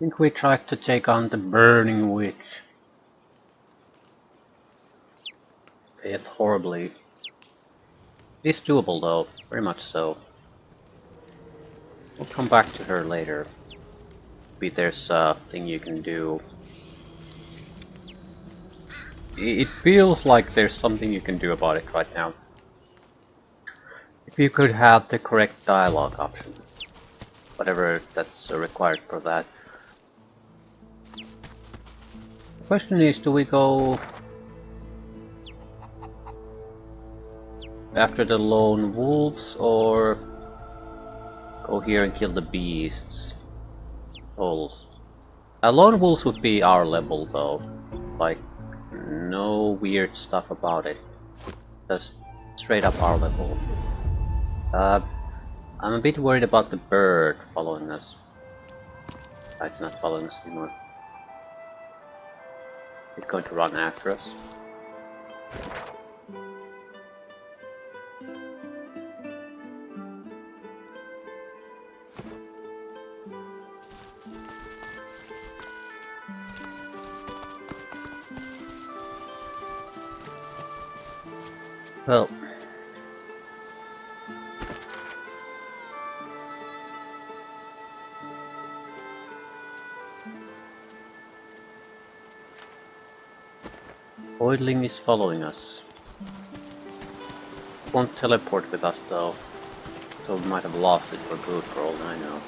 think we tried to take on the Burning Witch. Failed horribly. It's doable though, very much so. We'll come back to her later. Maybe there's a thing you can do. It feels like there's something you can do about it right now. If you could have the correct dialogue option. Whatever that's required for that. The question is, do we go after the lone wolves or go here and kill the beasts? Souls. Lone wolves would be our level though. Like, no weird stuff about it. Just straight up our level. I'm a bit worried about the bird following us. It's not following us anymore. It's going to run after us. Well, Oidling is following us. Won't teleport with us though, so we might have lost it for good for all I know.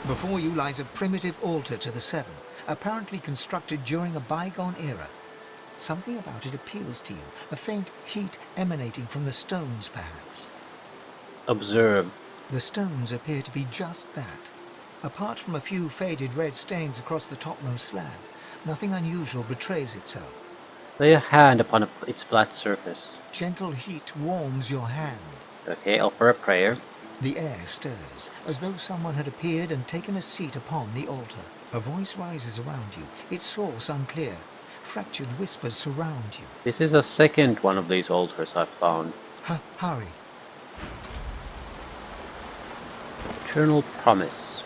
Before you lies a primitive altar to the Seven, apparently constructed during a bygone era. Something about it appeals to you, a faint heat emanating from the stones, perhaps. Observe. The stones appear to be just that. Apart from a few faded red stains across the topmost slab, nothing unusual betrays itself. Lay a hand upon its flat surface. Gentle heat warms your hand. Okay, offer a prayer. The air stirs, as though someone had appeared and taken a seat upon the altar. A voice rises around you, its source unclear. Fractured whispers surround you. This is the second one of these altars I've found. Hurry. Eternal Promise.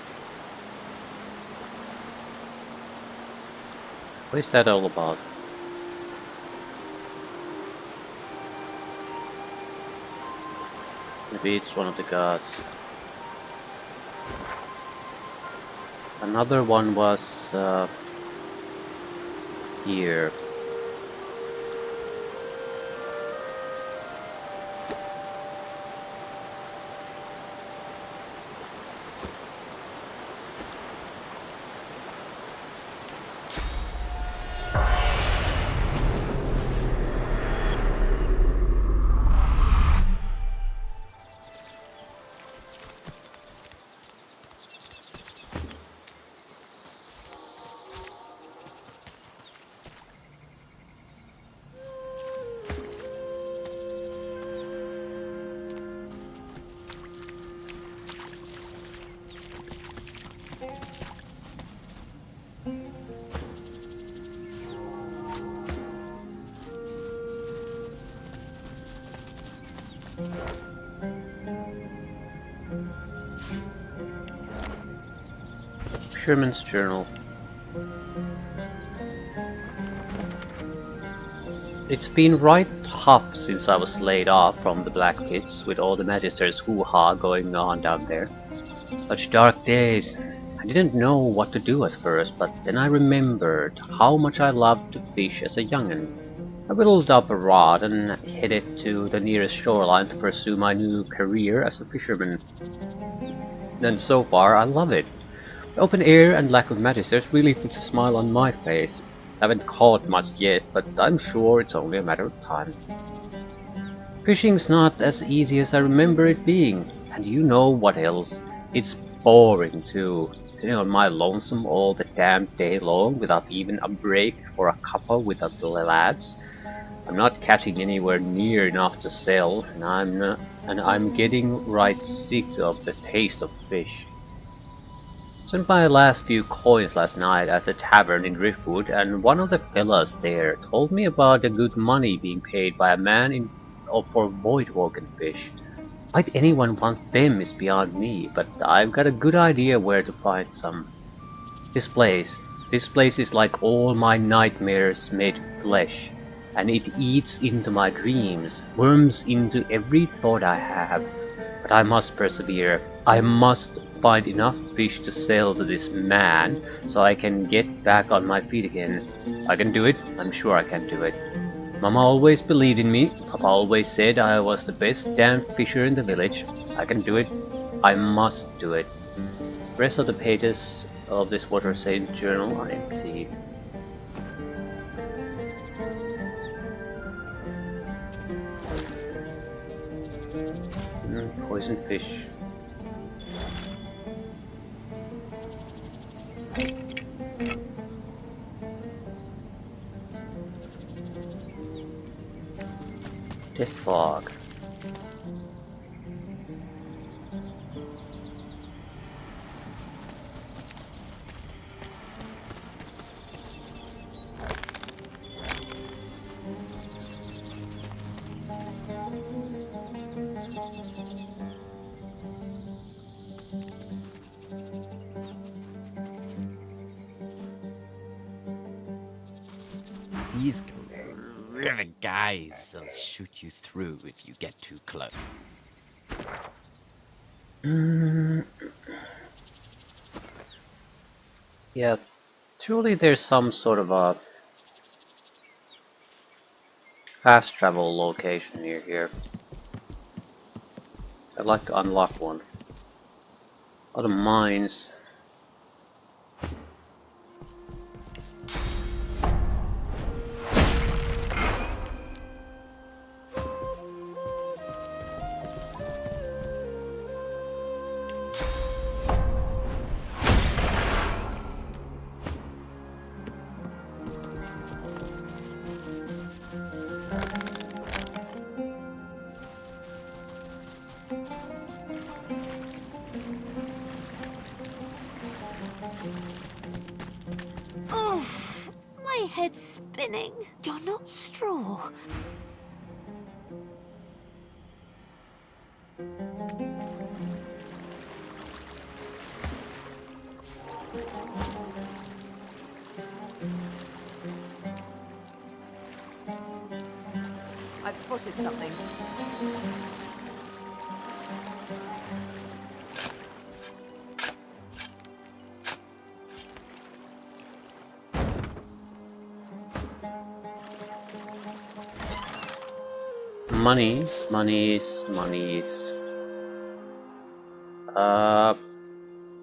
What is that all about? Maybe it's one of the gods. Another one was here. Fisherman's Journal. It's been right tough since I was laid off from the Black Pits, with all the Magister's hoo-ha going on down there. Such dark days. I didn't know what to do at first, but then I remembered how much I loved to fish as a young'un. I whittled up a rod and headed to the nearest shoreline to pursue my new career as a fisherman. And so far, I love it. The open air and lack of magisters really puts a smile on my face. I haven't caught much yet, but I'm sure it's only a matter of time. Fishing's not as easy as I remember it being, and you know what else? It's boring too, sitting on my lonesome all the damn day long without even a break for a cuppa with the lads. I'm not catching anywhere near enough to sell, and I'm getting right sick of the taste of fish. Spent my last few coins last night at the tavern in Driftwood, and one of the fellas there told me about the good money being paid by a man for void organ fish. Why'd anyone want them is beyond me, but I've got a good idea where to find some. This place is like all my nightmares made flesh, and it eats into my dreams, worms into every thought I have. But I must persevere. I must find enough fish to sell to this man, so I can get back on my feet again. I can do it. I'm sure I can do it. Mama always believed in me. Papa always said I was the best damn fisher in the village. I can do it. I must do it. The rest of the pages of this Water Saint journal are empty. Poison fish. Death fog. These guys will shoot you through if you get too close. Yeah, surely there's some sort of a fast travel location near here. I'd like to unlock one. A lot of mines. My head's spinning. You're not straw. I've spotted something. Monies.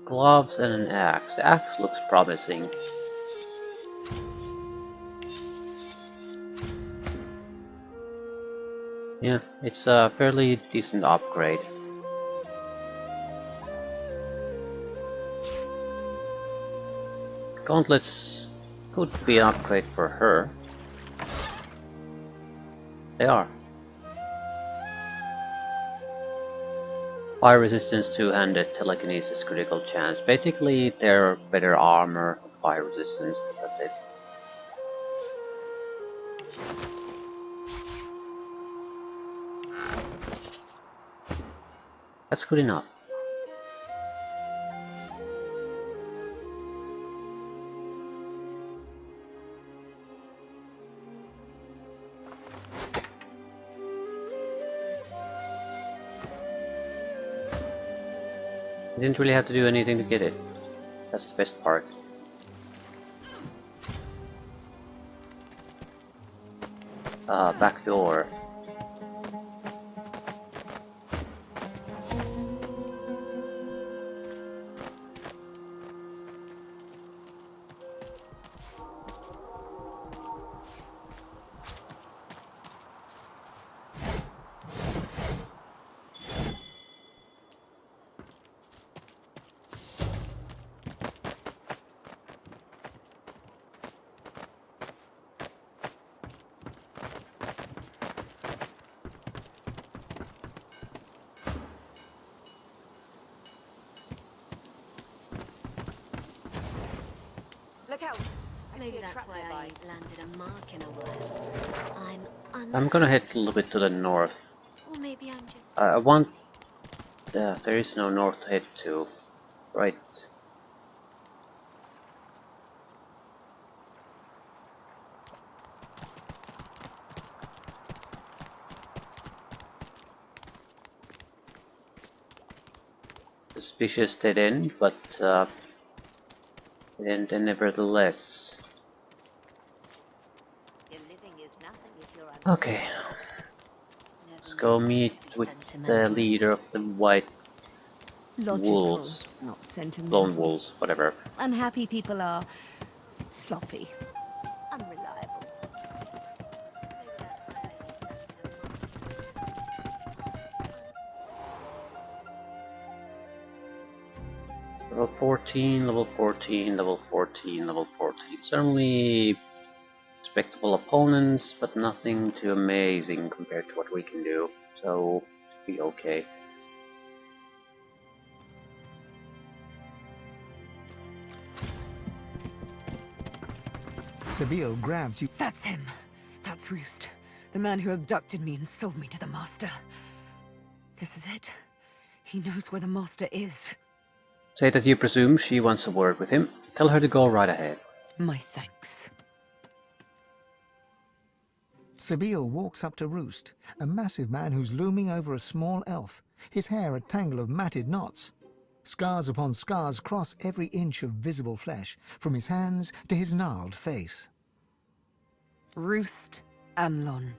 Gloves and an axe. The axe looks promising. Yeah, it's a fairly decent upgrade. Gauntlets could be an upgrade for her. They are. Fire resistance, two-handed, telekinesis, critical chance. Basically, they're better armor, fire resistance, but that's it. That's good enough. Didn't really have to do anything to get it. That's the best part. Back door. Look out! Maybe that's why I landed a mark in a while. I'm gonna head a little bit to the north. Or maybe I'm just... I want there is no north to head to. Right. Suspicious dead end, but dead end nevertheless. Okay. Let's go meet with the leader of the White Wolves. Not sentimental. Lone Wolves, whatever. Unhappy people are sloppy, unreliable. Level 14, level 14, level 14, level 14. Certainly respectable opponents, but nothing too amazing compared to what we can do. So, be okay. Sabille grabs you. That's him. That's Roost. The man who abducted me and sold me to the Master. This is it. He knows where the Master is. Say that you presume she wants a word with him. Tell her to go right ahead. My thanks. Sabille walks up to Roost, a massive man who's looming over a small elf, his hair a tangle of matted knots. Scars upon scars cross every inch of visible flesh, from his hands to his gnarled face. Roost Anlon.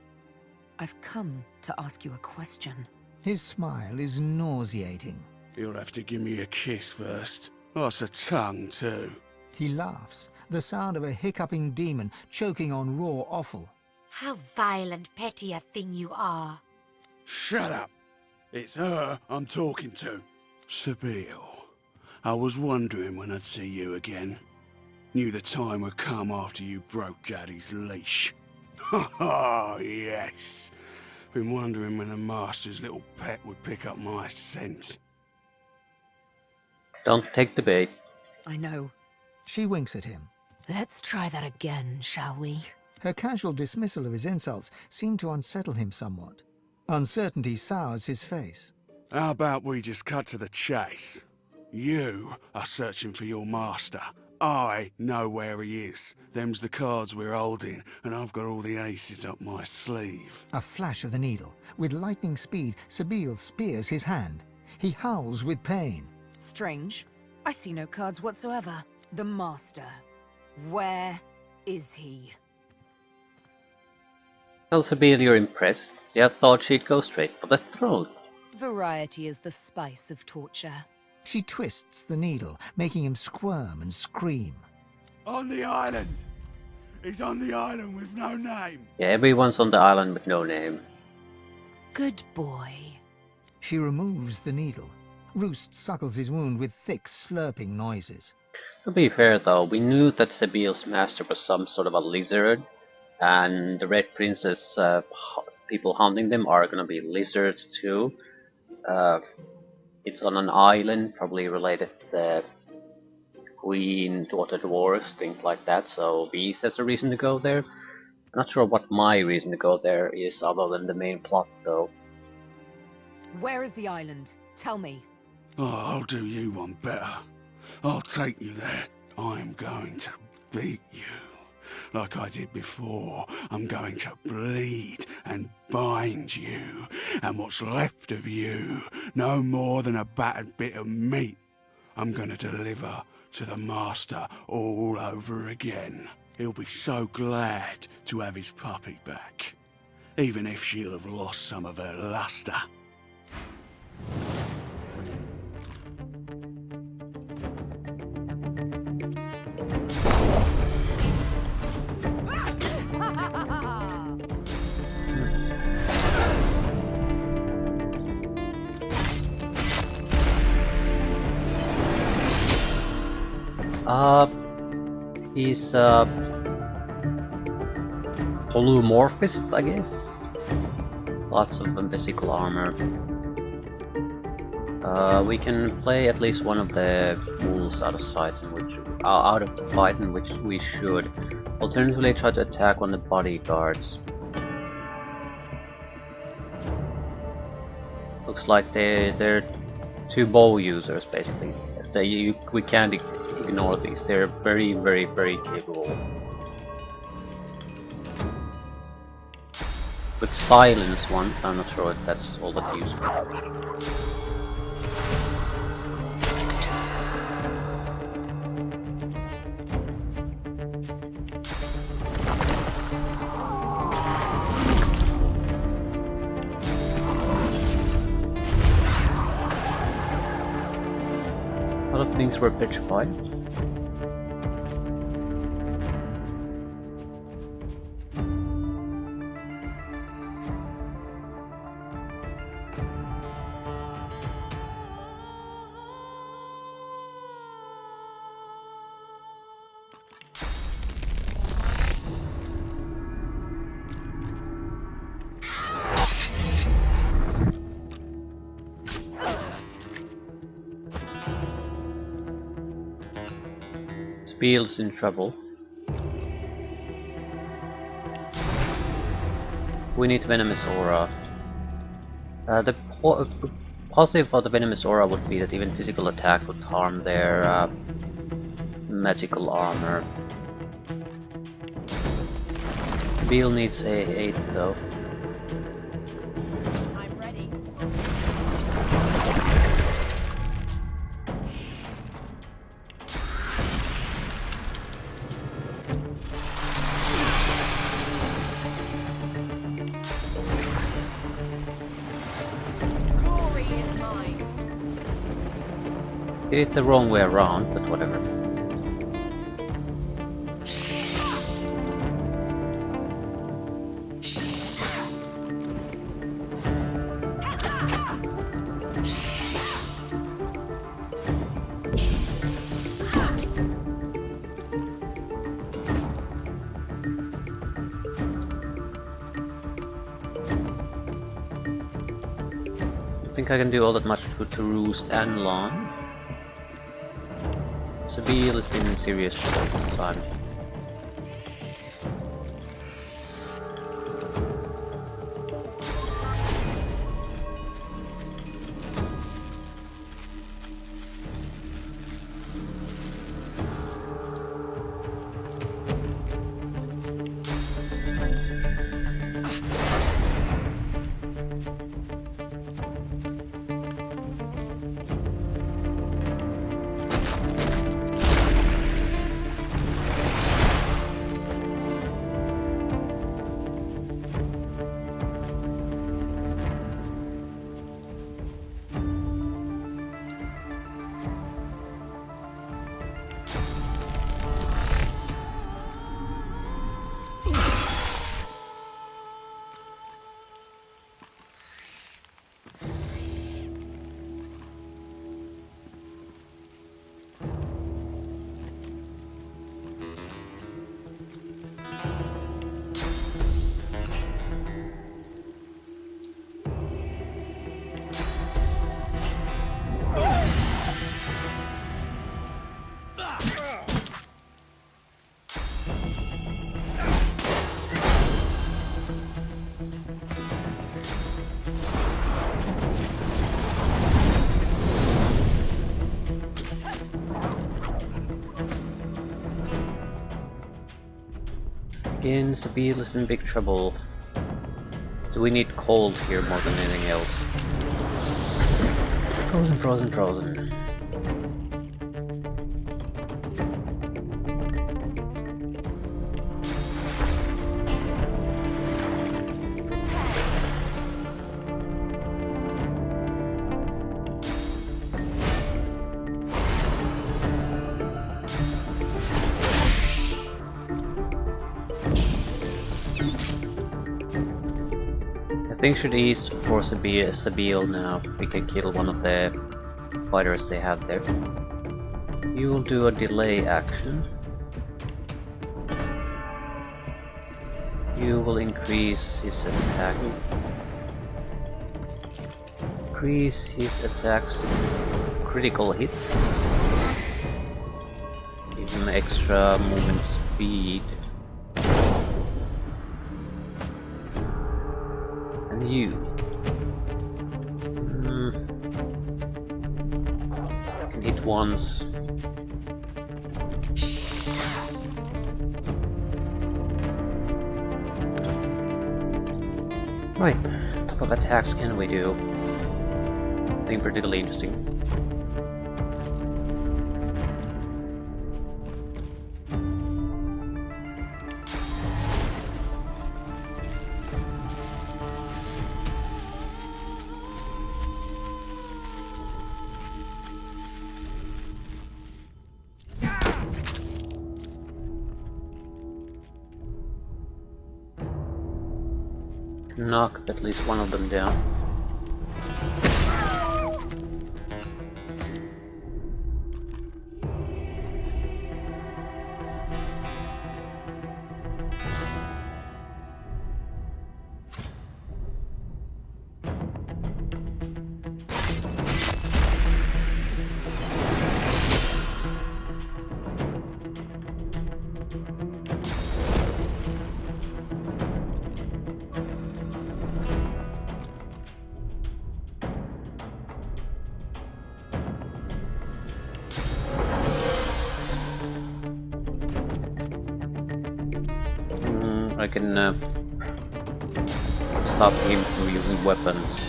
I've come to ask you a question. His smile is nauseating. You'll have to give me a kiss first. That's a tongue, too. He laughs, the sound of a hiccuping demon choking on raw offal. How vile and petty a thing you are. Shut up! It's her I'm talking to. Sabille, I was wondering when I'd see you again. Knew the time would come after you broke Daddy's leash. Ha ha, yes. Been wondering when the Master's little pet would pick up my scent. Don't take the bait. I know. She winks at him. Let's try that again, shall we? Her casual dismissal of his insults seemed to unsettle him somewhat. Uncertainty sours his face. How about we just cut to the chase? You are searching for your Master. I know where he is. Them's the cards we're holding, and I've got all the aces up my sleeve. A flash of the needle. With lightning speed, Sabille spears his hand. He howls with pain. Strange. I see no cards whatsoever. The Master. Where is he? Tell Sabille you're impressed. You thought she'd go straight for the throat. Variety is the spice of torture. She twists the needle, making him squirm and scream. On the island! He's on the island with no name! Yeah, everyone's on the island with no name. Good boy. She removes the needle. Roost suckles his wound with thick, slurping noises. To be fair though, we knew that Sabille's master was some sort of a lizard, and the Red Princess people hunting them are gonna be lizards too. It's on an island, probably related to the Queen, Daughter Dwarves, things like that, so Beast has a reason to go there. I'm not sure what my reason to go there is, other than the main plot though. Where is the island? Tell me. Oh, I'll do you one better. I'll take you there. I'm going to beat you. Like I did before, I'm going to bleed and bind you, and what's left of you, no more than a battered bit of meat, I'm going to deliver to the Master all over again. He'll be so glad to have his puppy back, even if she'll have lost some of her luster. He's polymorphist, I guess. Lots of physical armor. We can play at least one of the wolves out of sight, in which out of the fight, in which we should. Alternatively, try to attack on the bodyguards. Looks like they're two bow users basically. We can't ignore these. They're very, very, very capable. With silence one, I'm not sure if that's all that useful. A lot of things were petrified. Spiel's in trouble. We need Venomous Aura. The positive for the Venomous Aura would be that even physical attack would harm their magical armor. Beal needs A8 though. I'm ready. Glory is mine. Did it the wrong way around, but whatever. I think I can do all that much to Roost and Lon. Sabine is in serious trouble this time. Again, Sabine is in big trouble. Do we need cold here more than anything else? Frozen, frozen, frozen. I think should ease for Sabine now. We can kill one of the fighters they have there. You will do a delay action. You will increase his attack. Increase his attacks critical hits. Give him extra movement speed. And you. once. Right, what type of attacks can we do? Nothing particularly interesting. Knock at least one of them down. I can stop him from using weapons.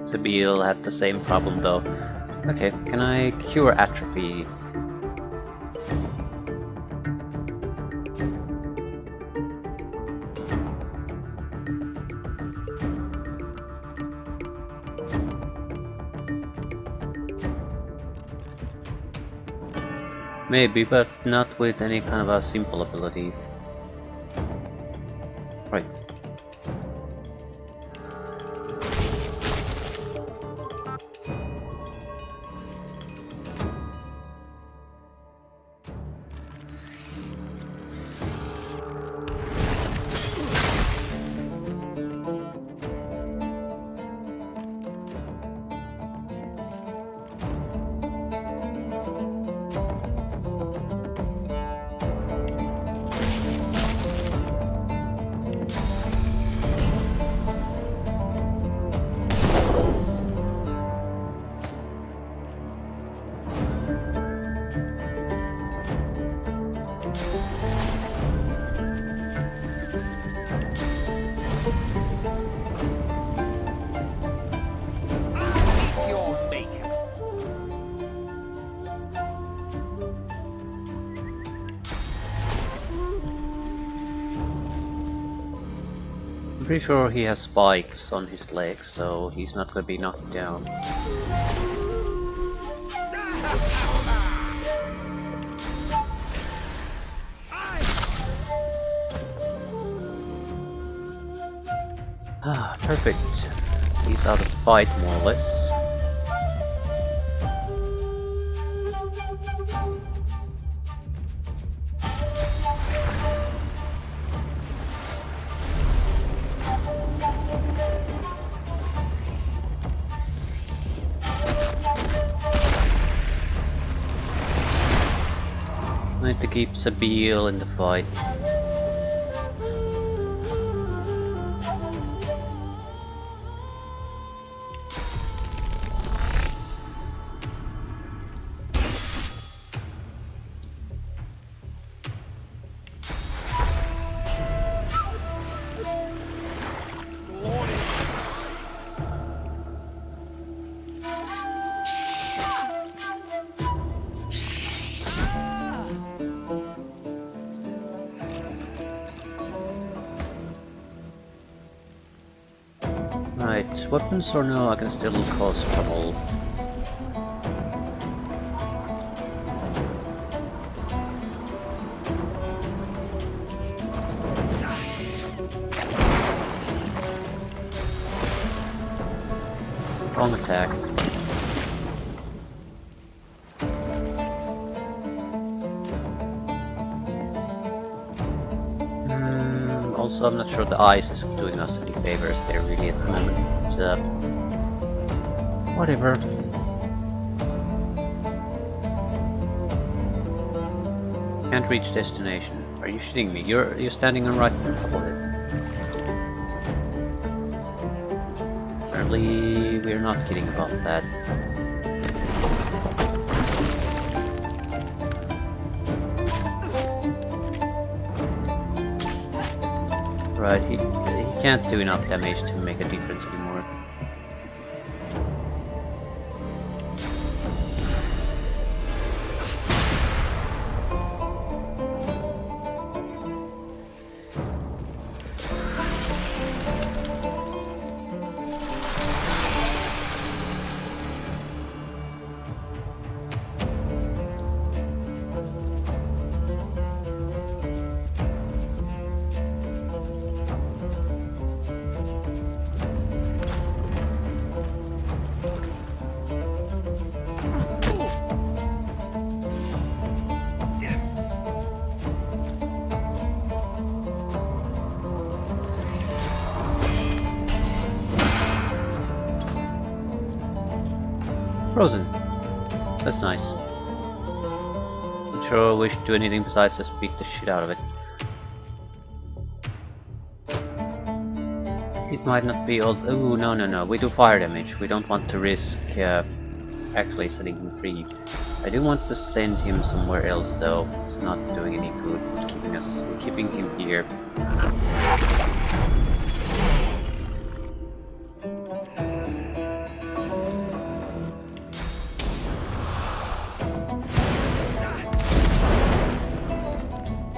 Sabine had the same problem though. Okay, can I cure atrophy? Maybe, but not with any kind of a simple ability. Right. I'm pretty sure he has spikes on his legs, so he's not gonna be knocked down. Ah, perfect. He's out of the fight, more or less. I need to keep Sabine in the fight. Right, weapons or no, I can still cause trouble. Wrong attack. Also, I'm not sure the ice is doing us any favors there really at the moment. But, whatever. Can't reach destination. Are you shitting me? You're standing right on top of it. Apparently, we're not kidding about that. Right, he can't do enough damage to make a difference anymore. Frozen. That's nice. Not sure we should do anything besides just beat the shit out of it. It might not be all. Oh, no. We do fire damage. We don't want to risk actually setting him free. I do want to send him somewhere else though. It's not doing any good keeping him here.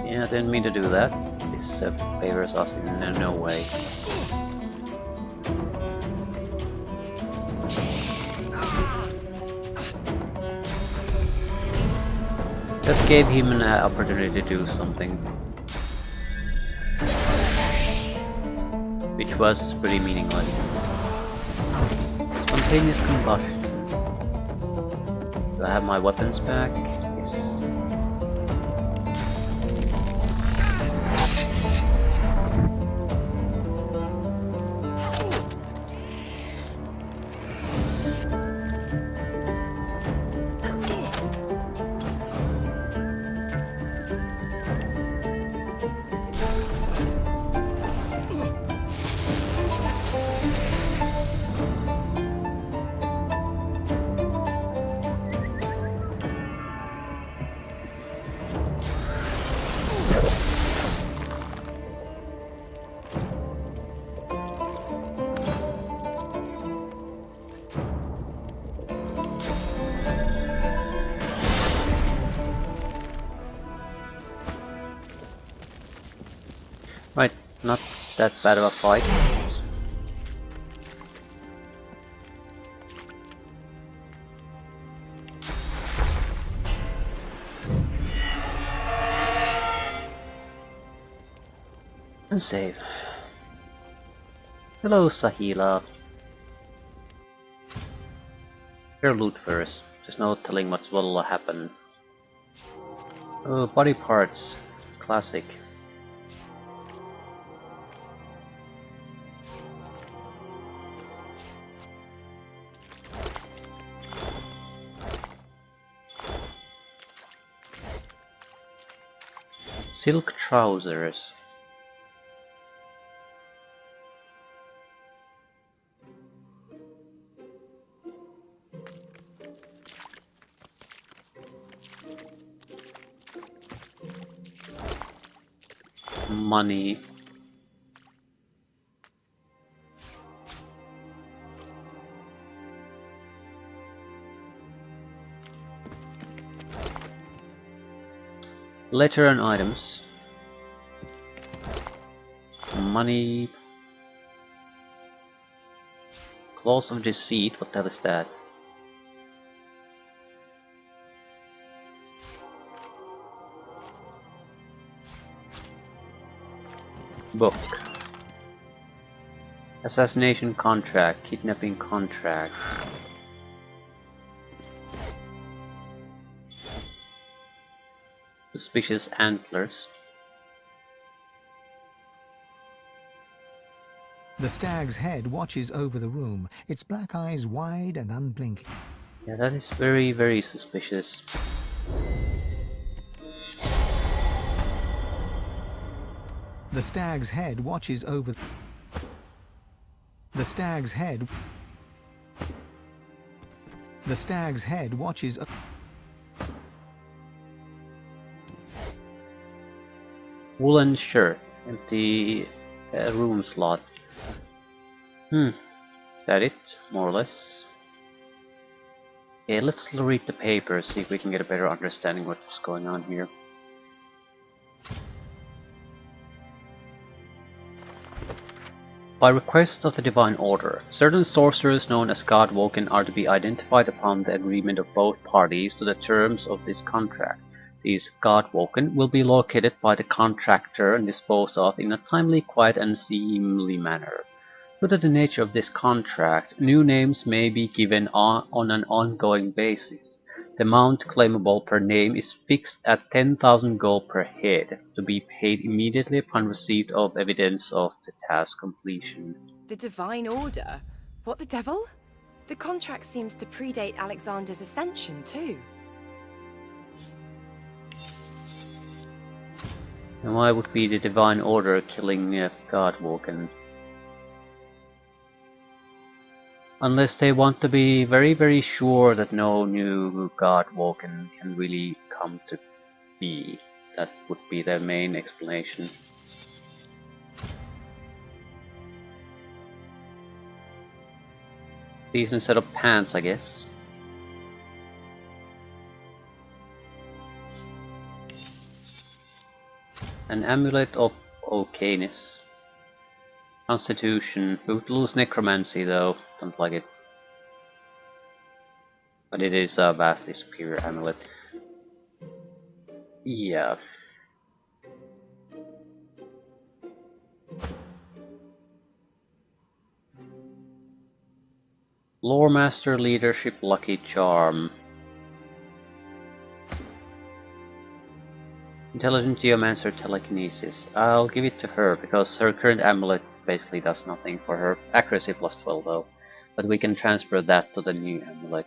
Yeah, I didn't mean to do that. This favors us in no way. Just gave him an opportunity to do something. Which was pretty meaningless. Spontaneous combustion. Do I have my weapons back? Yes. Right, not that bad of a fight. And save. Hello, Sahila. Your loot first. There's no telling what will happen. Oh, body parts. Classic. Silk trousers. Money. Letter and items. Money. Claws of deceit, what the hell is that? Book. Assassination contract, kidnapping contract. Suspicious antlers. The stag's head watches over the room, its black eyes wide and unblinking. Yeah, that is very, very suspicious. The stag's head watches over... The stag's head... The stag's head watches... Woolen shirt. Empty room slot. Is that it? More or less. Okay, let's read the paper, see if we can get a better understanding what's going on here. By request of the Divine Order, certain sorcerers known as Godwoken are to be identified upon the agreement of both parties to the terms of this contract. These Godwoken will be located by the contractor and disposed of in a timely, quiet, and seemly manner. Due to the nature of this contract, new names may be given on an ongoing basis. The amount claimable per name is fixed at 10,000 gold per head, to be paid immediately upon receipt of evidence of the task completion. The Divine Order? What the devil? The contract seems to predate Alexander's ascension, too. And why would be the Divine Order killing Godwoken? Unless they want to be very sure that no new Godwoken can really come to be. That would be their main explanation. These instead of pants, I guess. An amulet of okayness. Constitution. We would lose necromancy though, don't like it. But it is a vastly superior amulet. Yeah. Lore Master Leadership Lucky Charm. Intelligent Geomancer Telekinesis. I'll give it to her because her current amulet basically does nothing for her. Accuracy plus 12 though. But we can transfer that to the new amulet.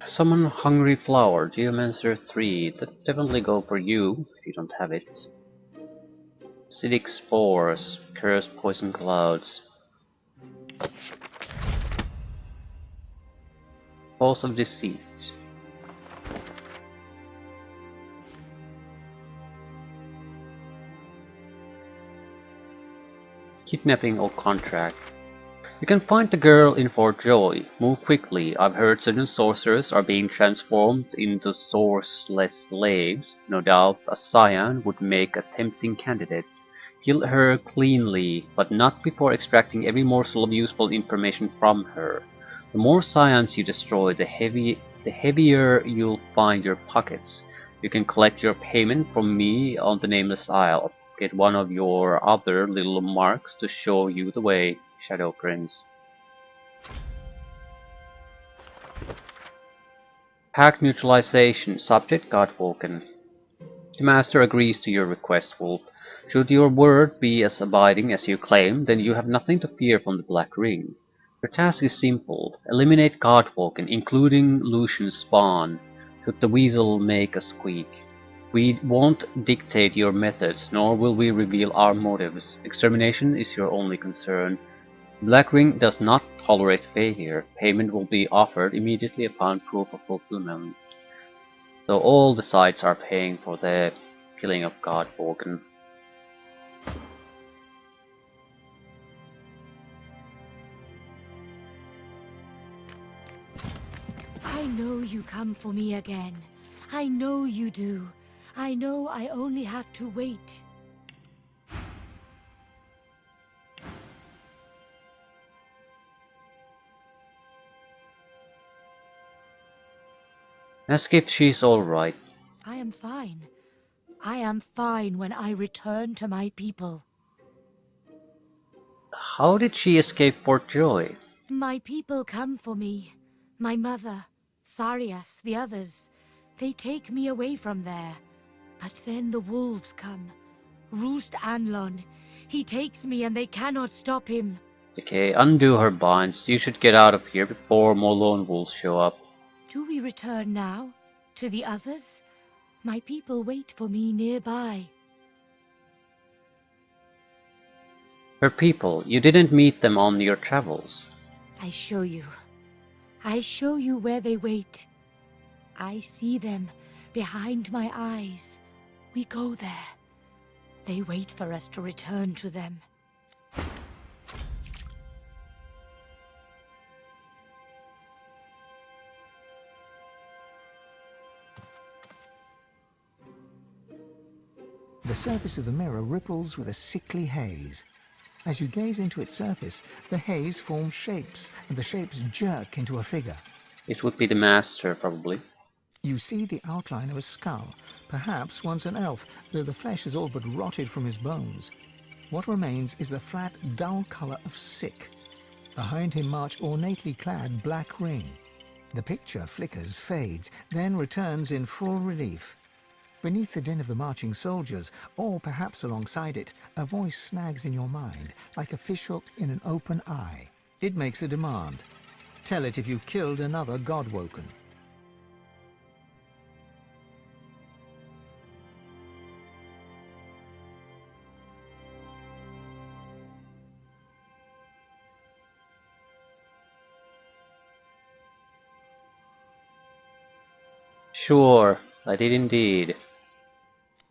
Summon Hungry Flower, Geomancer 3. That definitely go for you, if you don't have it. Acidic Spores, Cursed Poison Clouds. Pulse of Deceit. Kidnapping or Contract. You can find the girl in Fort Joy. Move quickly. I've heard certain sorcerers are being transformed into sourceless slaves. No doubt a scion would make a tempting candidate. Kill her cleanly, but not before extracting every morsel of useful information from her. The more scions you destroy, the heavier you'll find your pockets. You can collect your payment from me on the Nameless Isle. Get one of your other little marks to show you the way. Shadow Prince. Pact neutralization. Subject Godwoken. The Master agrees to your request, Wolf. Should your word be as abiding as you claim, then you have nothing to fear from the Black Ring. Your task is simple. Eliminate Godwoken, including Lucian's spawn. Should the weasel make a squeak. We won't dictate your methods, nor will we reveal our motives. Extermination is your only concern. Black Ring does not tolerate failure. Payment will be offered immediately upon proof of fulfillment. So all the sides are paying for the killing of Godwoken. I know you come for me again. I know you do. I know I only have to wait. Ask if she's alright. I am fine. I am fine when I return to my people. How did she escape Fort Joy? My people come for me. My mother, Sarias, the others. They take me away from there. But then the wolves come. Roost Anlon. He takes me and they cannot stop him. Okay, undo her binds. You should get out of here before more lone wolves show up. Do we return now? To the others? My people wait for me nearby. Her people, you didn't meet them on your travels. I show you. I show you where they wait. I see them behind my eyes. We go there. They wait for us to return to them. The surface of the mirror ripples with a sickly haze. As you gaze into its surface, the haze forms shapes, and the shapes jerk into a figure. It would be the master, probably. You see the outline of a skull, perhaps once an elf, though the flesh is all but rotted from his bones. What remains is the flat, dull color of sick. Behind him march ornately clad Black Ring. The picture flickers, fades, then returns in full relief. Beneath the din of the marching soldiers, or perhaps alongside it, a voice snags in your mind, like a fishhook in an open eye. It makes a demand. Tell it if you killed another Godwoken. Sure, I did indeed.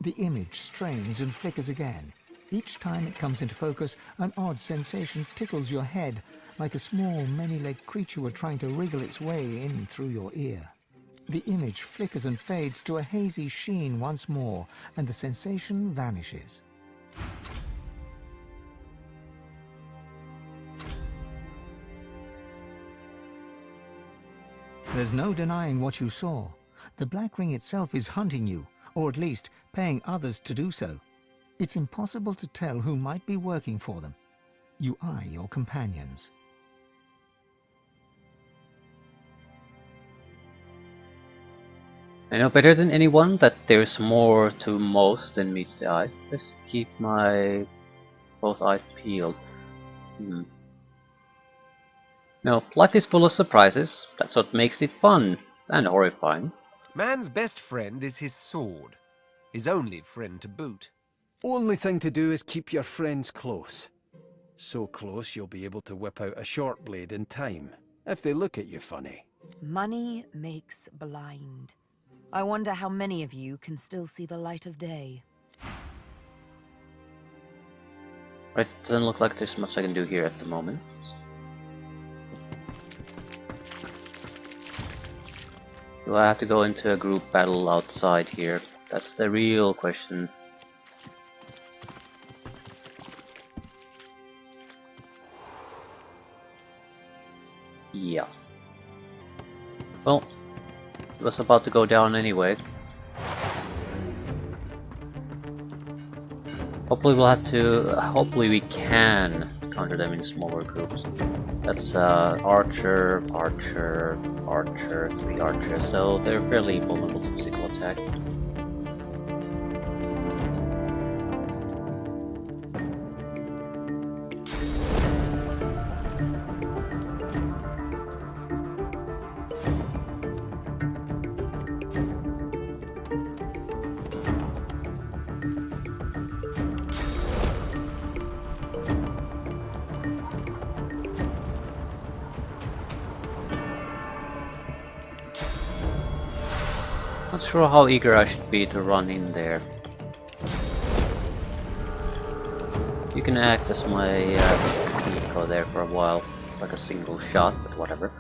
The image strains and flickers again. Each time it comes into focus, an odd sensation tickles your head, like a small, many-legged creature were trying to wriggle its way in through your ear. The image flickers and fades to a hazy sheen once more, and the sensation vanishes. There's no denying what you saw. The Black Ring itself is hunting you, or at least paying others to do so. It's impossible to tell who might be working for them. You eye your companions. I know better than anyone that there's more to most than meets the eye. Just keep my both eyes peeled. No, life is full of surprises. That's what makes it fun and horrifying. Man's best friend is his sword. His only friend to boot. Only thing to do is keep your friends close. So close you'll be able to whip out a short blade in time, if they look at you funny. Money makes blind. I wonder how many of you can still see the light of day. Right, doesn't look like there's much I can do here at the moment. Do I have to go into a group battle outside here? That's the real question. Yeah. Well, it was about to go down anyway. Hopefully we'll have to... hopefully we can counter them in smaller groups. That's archer, archer, archer, 3 archers, so they're fairly vulnerable to physical attack. Not sure how eager I should be to run in there. You can act as my eco there for a while, like a single shot, but whatever.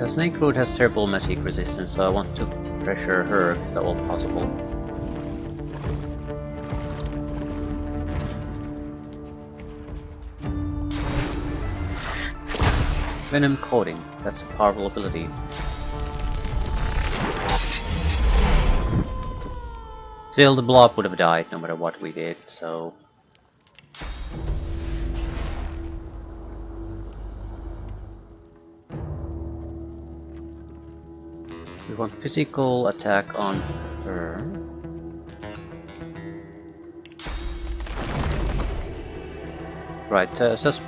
Snake Root has terrible magic resistance, so I want to pressure her if at all possible. Venom coating, that's a powerful ability. Still, the blob would have died no matter what we did, so... We want physical attack on her. Right, just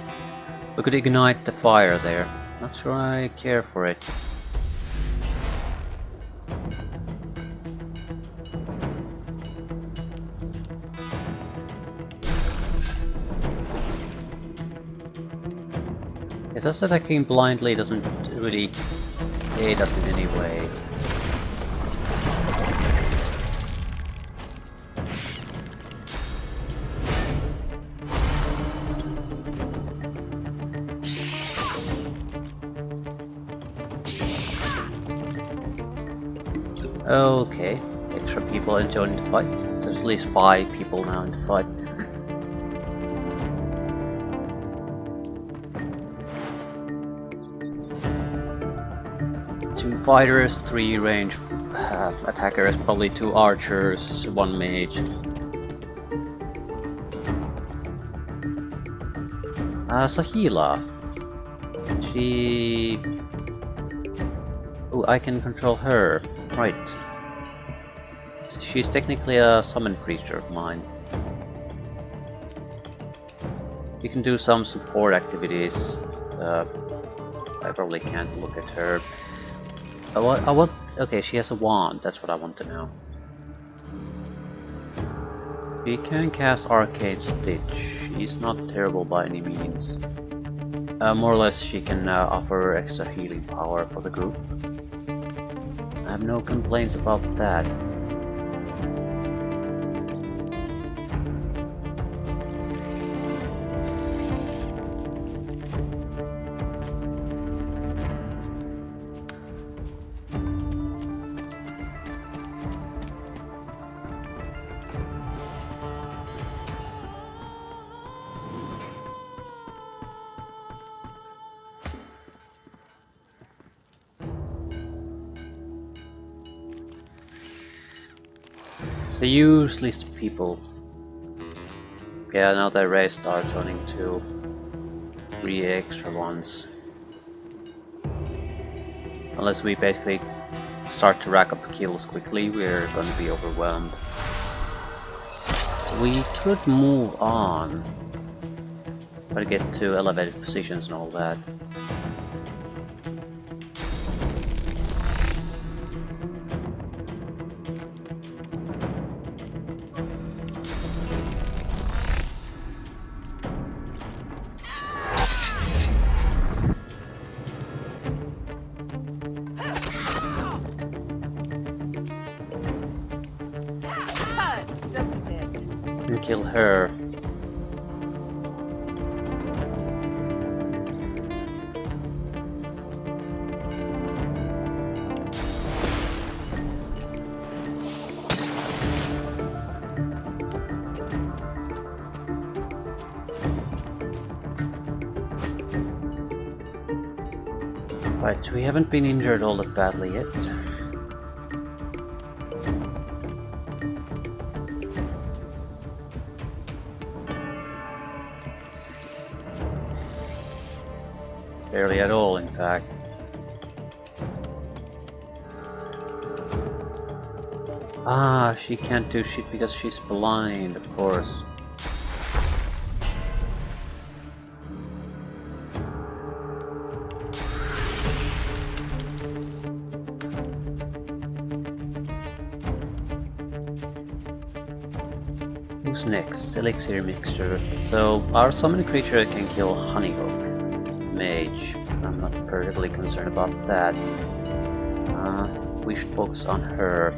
we could ignite the fire there. Not sure I care for it. It does attacking blindly doesn't really aid us in any way. Okay, extra people enjoying the fight. There's at least 5 people now in the fight. Two fighters, 3 range attackers, probably 2 archers, 1 mage. Sahila. She... Oh, I can control her. Right. She's technically a summoned creature of mine. We can do some support activities. I probably can't look at her. I want. Okay, she has a wand. That's what I want to know. She can cast Arcane Stitch. She's not terrible by any means. More or less, she can offer extra healing power for the group. I have no complaints about that. The use list of people. Yeah, now the rest are joining too. 3 extra ones. Unless we basically start to rack up kills quickly, we're gonna be overwhelmed. We could move on. Try to get to elevated positions and all that. Kill her. Right, we haven't been injured all that badly yet. Barely at all, in fact. Ah, she can't do shit because she's blind, of course. Who's next? Elixir mixture. So, our summoned creature can kill Honeyhook. Mage. I'm not particularly concerned about that. We should focus on her.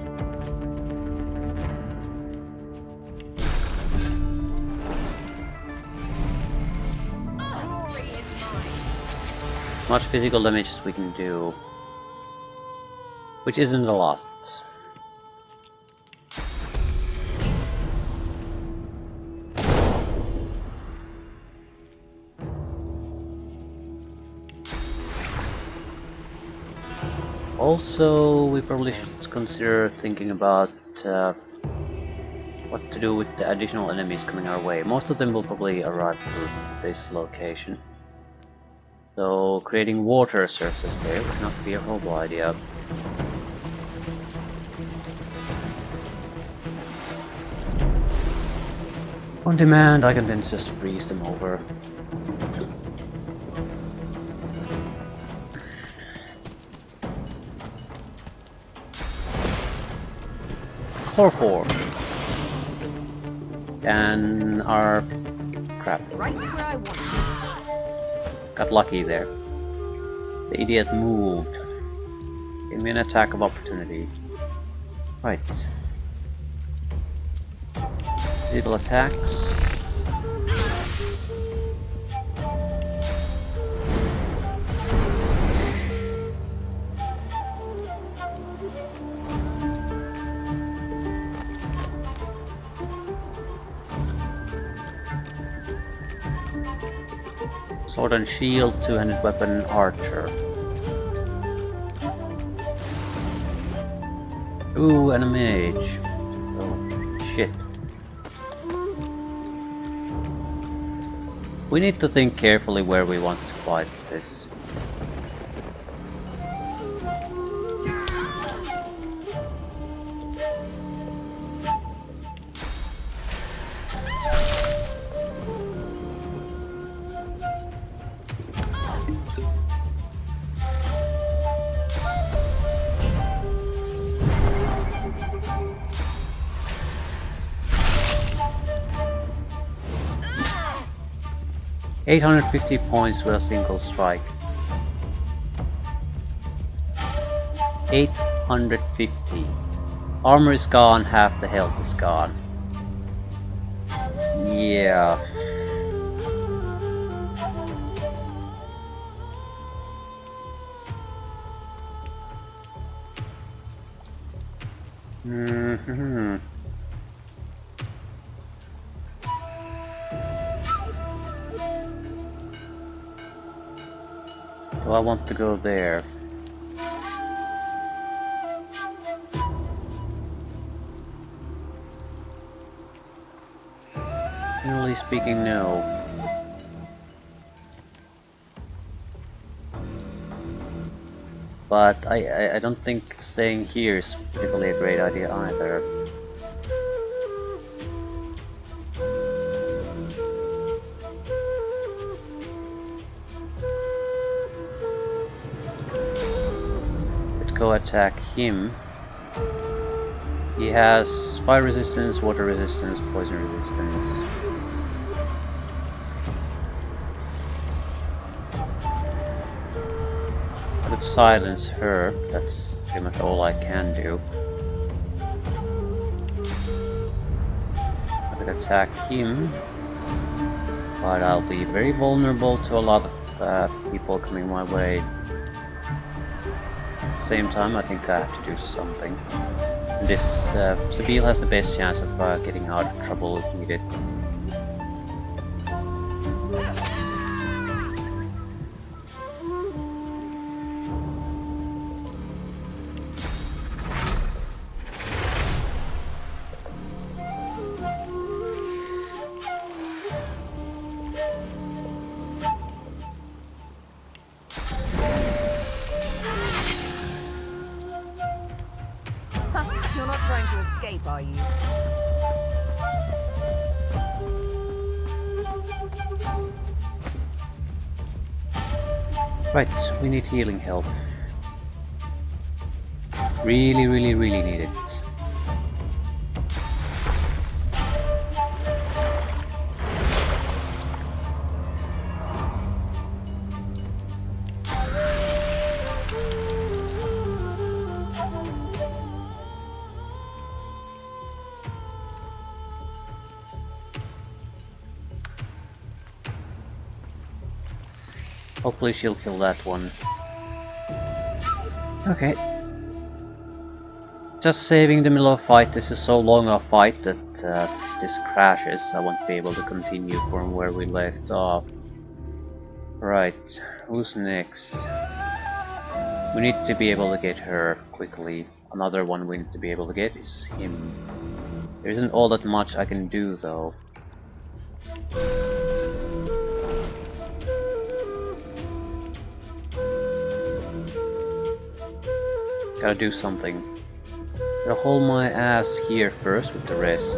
Much physical damage as we can do, which isn't a lot. Also, we probably should consider thinking about what to do with the additional enemies coming our way. Most of them will probably arrive through this location. So creating water surfaces there would not be a horrible idea. On demand, I can then just freeze them over. Core 4. And our crap. Right where I want you. Got lucky there. The idiot moved. Give me an attack of opportunity. Right. Disable attacks. Sword and shield, two-handed weapon, archer. Ooh, and a mage. Oh, shit. We need to think carefully where we want to fight this. $850 points with a single strike. 850. Armor is gone, half the health is gone. Yeah. Mm-hmm. Do I want to go there? Generally speaking, no. But I don't think staying here is particularly a great idea either. Go attack him. He has fire resistance, water resistance, poison resistance. I could silence her, that's pretty much all I can do. I could attack him, but I'll be very vulnerable to a lot of people coming my way. At the same time, I think I have to do something. This Sabine has the best chance of getting out of trouble if needed. You're not trying to escape, are you? Right, we need healing help. Really need it. Hopefully she'll kill that one. Okay. Just saving the middle of fight. This is so long a fight that if this crashes, I won't be able to continue from where we left off. Right, who's next? We need to be able to get her quickly. Another one we need to be able to get is him. There isn't all that much I can do though. Gotta do something. Gotta hold my ass here first with the rest.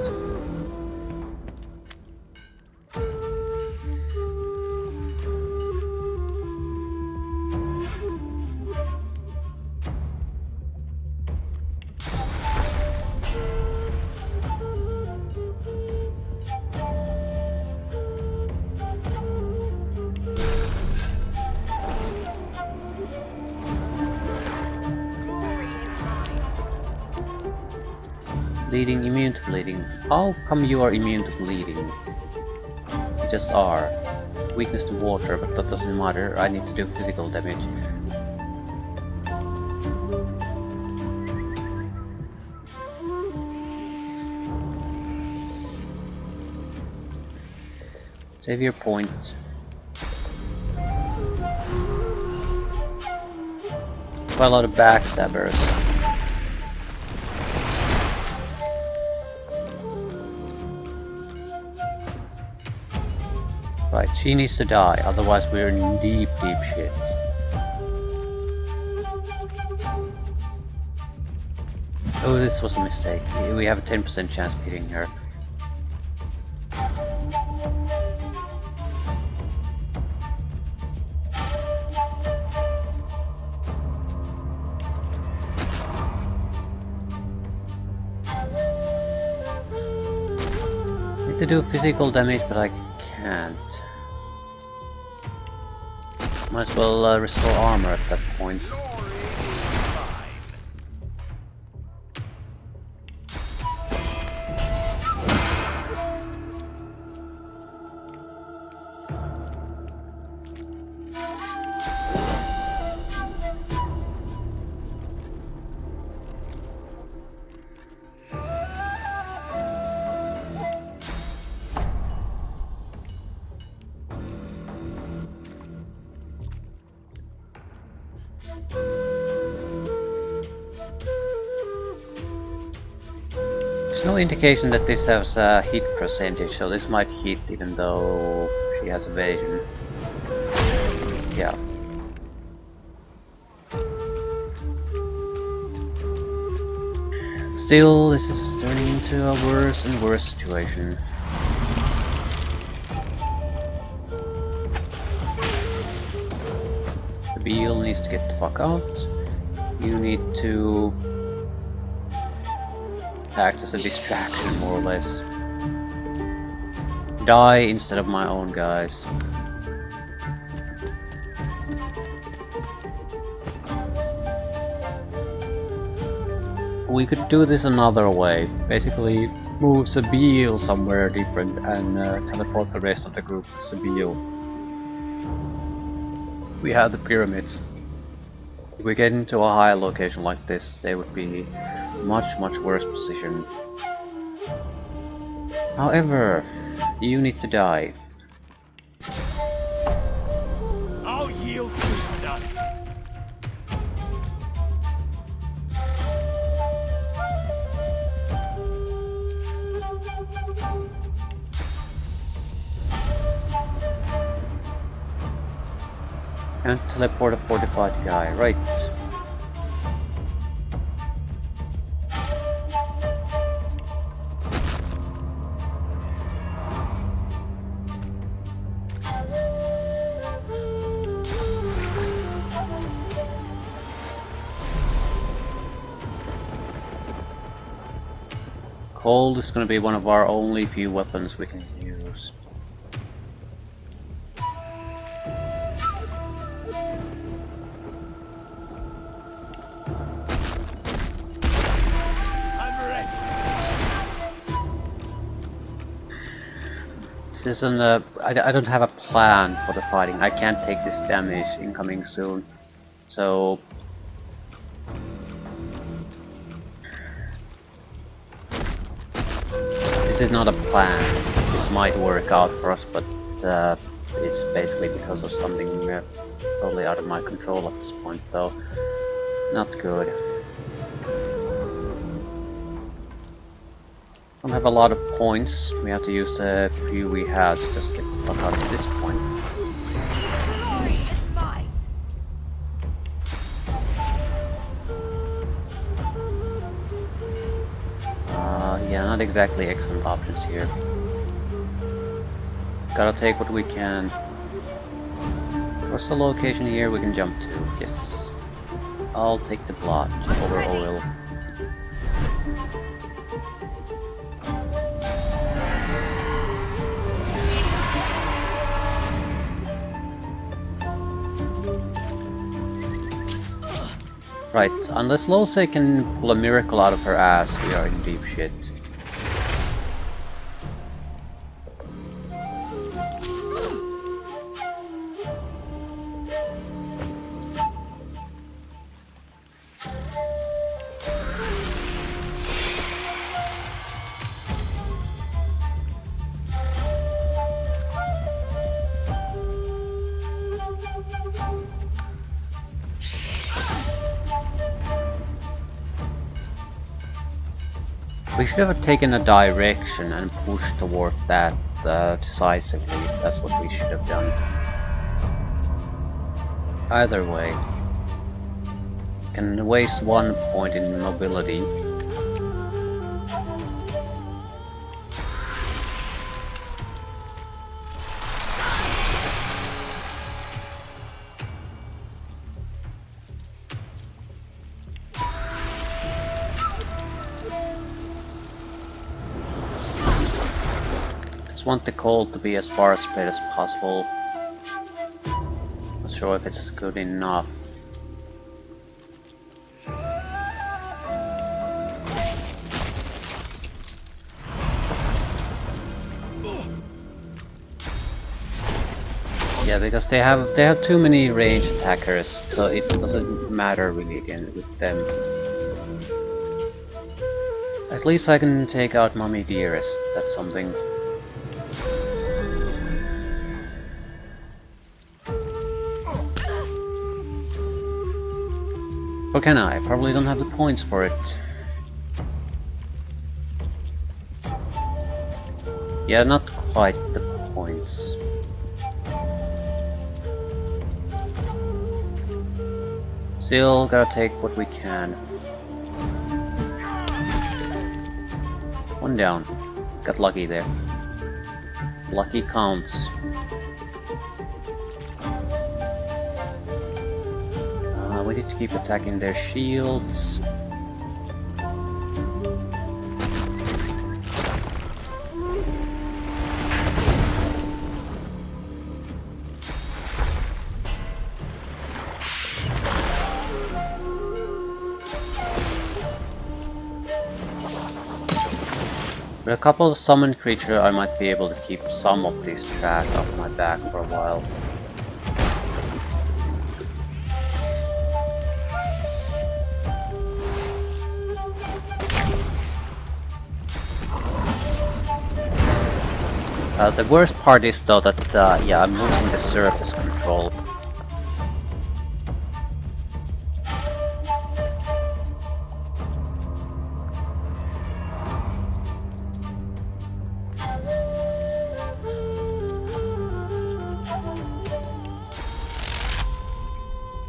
Bleeding, immune to bleeding. How come you are immune to bleeding? You just are. Weakness to water, but that doesn't matter. I need to do physical damage. Save your point. Quite a lot of backstabbers. Right, she needs to die, otherwise we're in deep, deep shit. Oh, this was a mistake. We have a 10% chance of hitting her. Need to do physical damage, but I can't. Might as well restore armor at that point. There's no indication that this has a hit percentage, so this might hit even though she has evasion. Yeah. Still, this is turning into a worse and worse situation. The Beal needs to get the fuck out. You need to act as a distraction, more or less. Die instead of my own guys. We could do this another way. Basically, move Sabil somewhere different and teleport the rest of the group to Sabil. We have the pyramids. If we get into a higher location like this, they would be much worse position. However, you need to die. I'll yield to you, Madonna. Can't teleport a fortified guy, right? Cold is going to be one of our only few weapons we can use. This isn't a... I don't have a plan for the fighting. I can't take this damage incoming soon. So... this is not a plan. This might work out for us, but it's basically because of something totally out of my control at this point, though. Not good. Don't have a lot of points. We have to use the few we have to just get the fuck out of this point. Yeah, not exactly excellent options here. Gotta take what we can. What's the location here we can jump to? Yes. I'll take the blot over oil. Right, unless Lose can pull a miracle out of her ass, we are in deep shit. We should have taken a direction and pushed toward that decisively. That's what we should have done. Either way, can waste 1 point in mobility. Want the cold to be as far spread as possible. Not sure if it's good enough. Yeah, because they have too many ranged attackers, so it doesn't matter really again with them. At least I can take out Mommy Dearest. That's something. Or can I? Probably don't have the points for it. Yeah, not quite the points. Still gotta take what we can. 1 down. Got lucky there. Lucky counts. We need to keep attacking their shields. With a couple of summoned creatures, I might be able to keep some of this trash off my back for a while. The worst part is though that, yeah, I'm losing the surface control.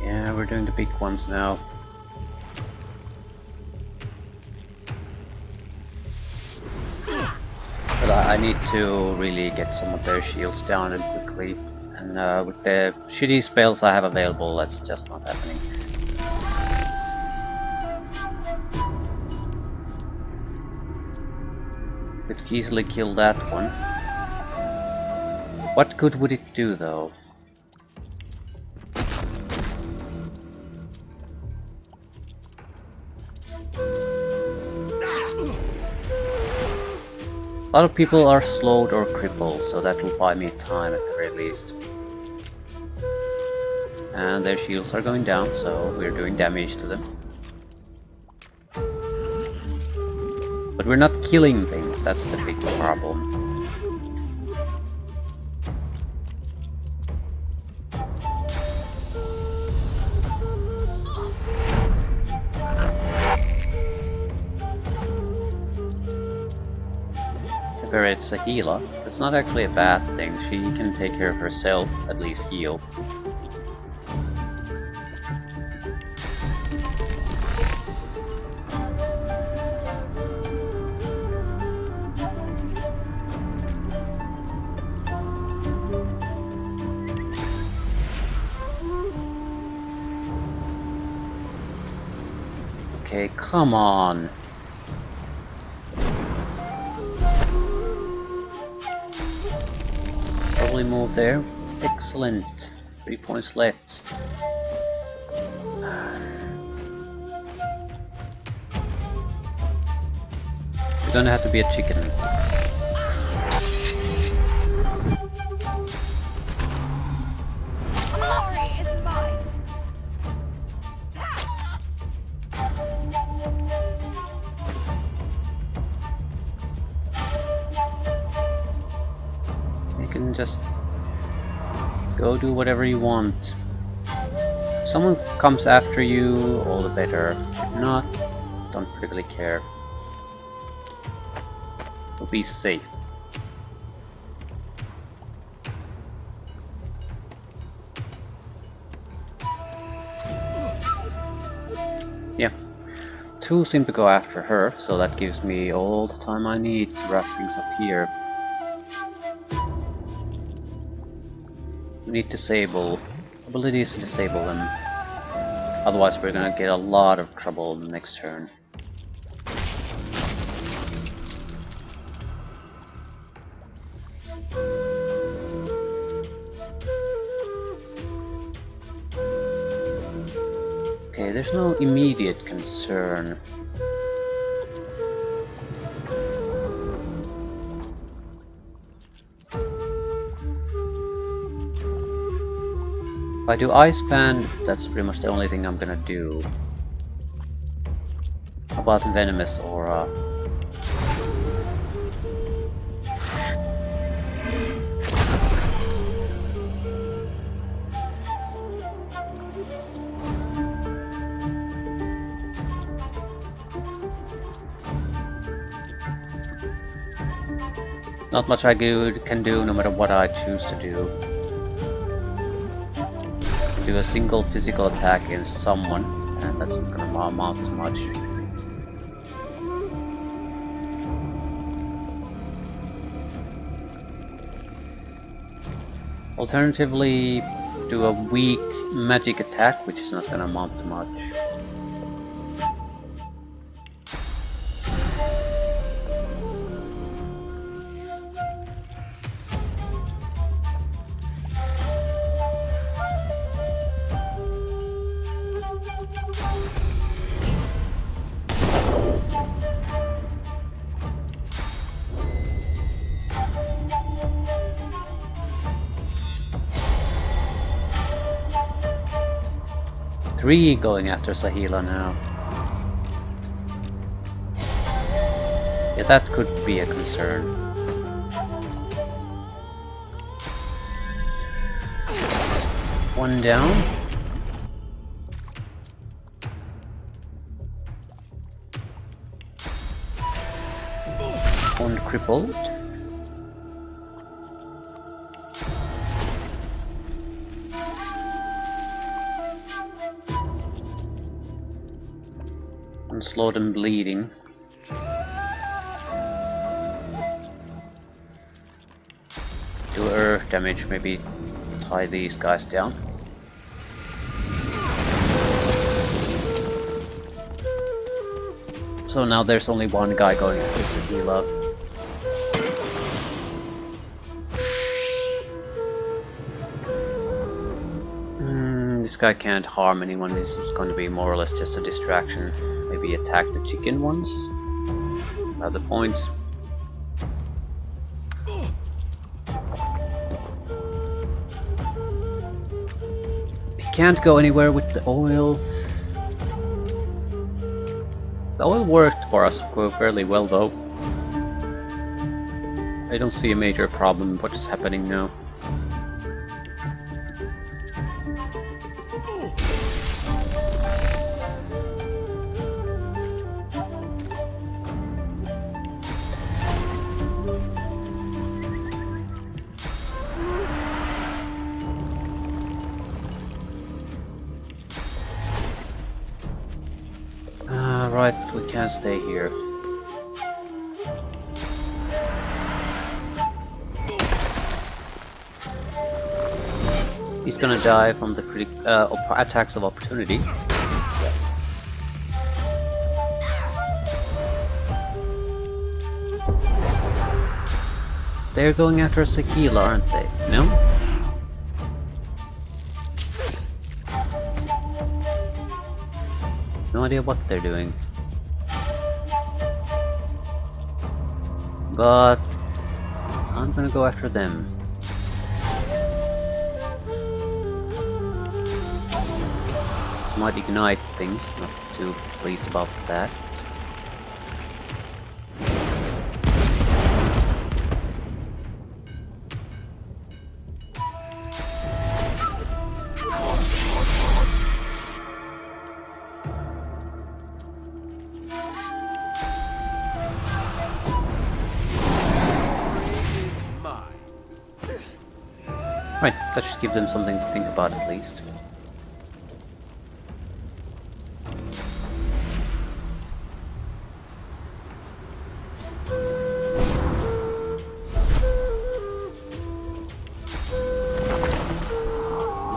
Yeah, we're doing the big ones now. I need to really get some of their shields down and quickly, and with the shitty spells I have available, that's just not happening. Could easily kill that one. What good would it do though? A lot of people are slowed or crippled, so that will buy me time at the very least. And their shields are going down, so we're doing damage to them. But we're not killing things, that's the big problem. ferret Sahila. That's not actually a bad thing. She can take care of herself, at least heal. Okay, come on. Probably move there. Excellent. 3 points left. You're gonna have to be a chicken. Glory is mine. You can just go do whatever you want. If someone comes after you, all the better. If not, don't particularly care. So be safe. Yeah. 2 seem to go after her, so that gives me all the time I need to wrap things up here. We need to disable abilities to disable them. Otherwise we're gonna get a lot of trouble the next turn. Okay, there's no immediate concern. If I do Ice Fan, that's pretty much the only thing I'm gonna do. How about Venomous Aura? Not much I can do no matter what I choose to do. Do a single physical attack against someone, and that's not gonna amount to much. Alternatively, do a weak magic attack, which is not gonna amount to much. Three going after Sahila now. Yeah, that could be a concern. One down. One crippled. And slow them bleeding. Do earth damage, maybe tie these guys down. So now there's only one guy going after Sahila. This guy can't harm anyone, this is going to be more or less just a distraction. Maybe attack the chicken ones. Other points. He can't go anywhere with the oil. The oil worked for us fairly well though. I don't see a major problem what's happening now. Right, but we can't stay here. He's gonna die from the attacks of opportunity. They're going after Sakila, aren't they? No? No idea what they're doing. But I'm gonna go after them. This might ignite things, not too pleased about that. Right, that should give them something to think about at least.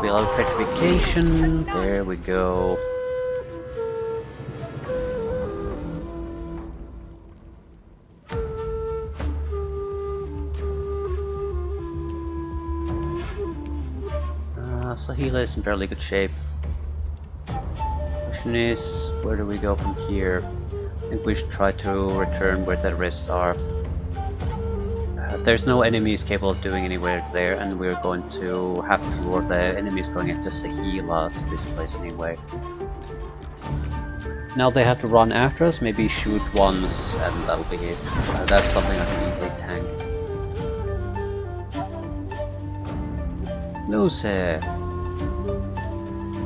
Build petrification, there we go. Sahila is in fairly good shape. Question is, where do we go from here? I think we should try to return where the rests are. There's no enemies capable of doing anywhere there, and we're going to have to lure the enemies going after Sahila to this place anyway. Now they have to run after us, maybe shoot once, and that'll be it. That's something I can easily tank. Lucy!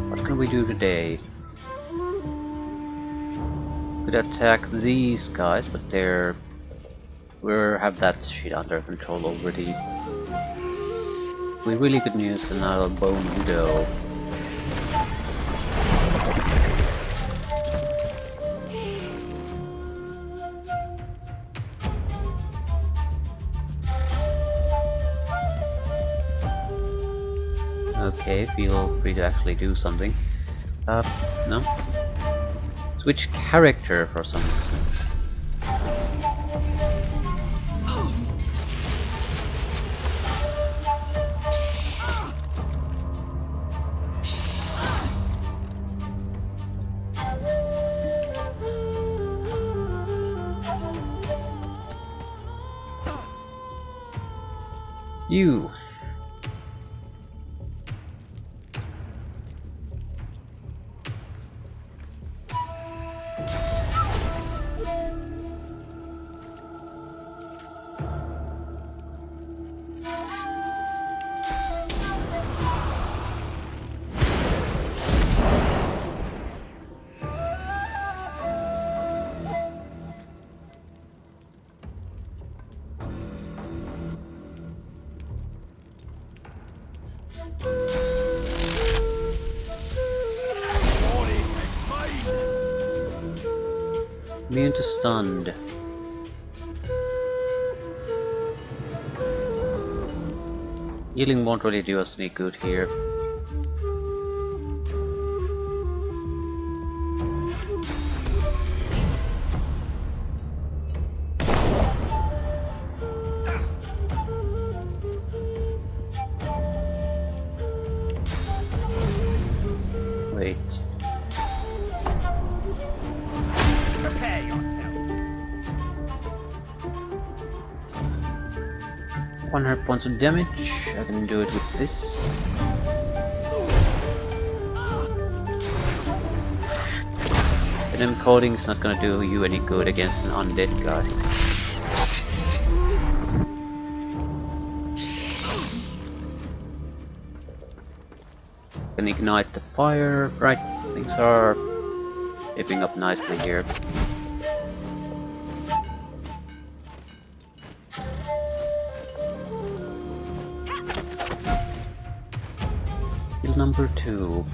What can we do today? Could attack these guys, but we have that shit under control already. We really could use another Bone Widow. Okay, feel free to actually do something. No? Switch character for some reason. You. Immune to stunned. Healing won't really do us any good here. Wait. Prepare yourself. 100 points of damage. I can do it with this. Venom coating is not gonna do you any good against an undead guy. Can ignite the fire. Right, things are shaping up nicely here. Skill number 2.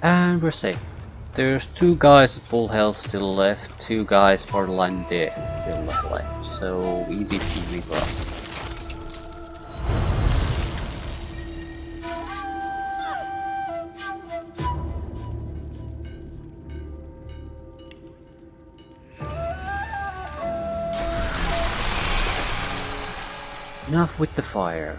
And we're safe. There's 2 guys at full health still left, 2 guys borderline dead still left, so easy peasy for us. Enough with the fire.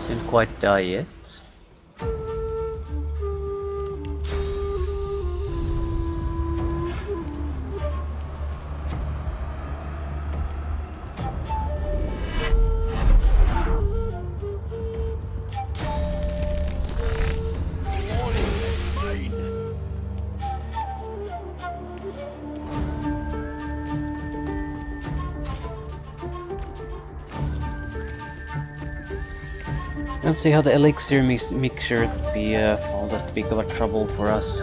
Didn't quite die yet. I don't see how the elixir mixture could be all that big of a trouble for us.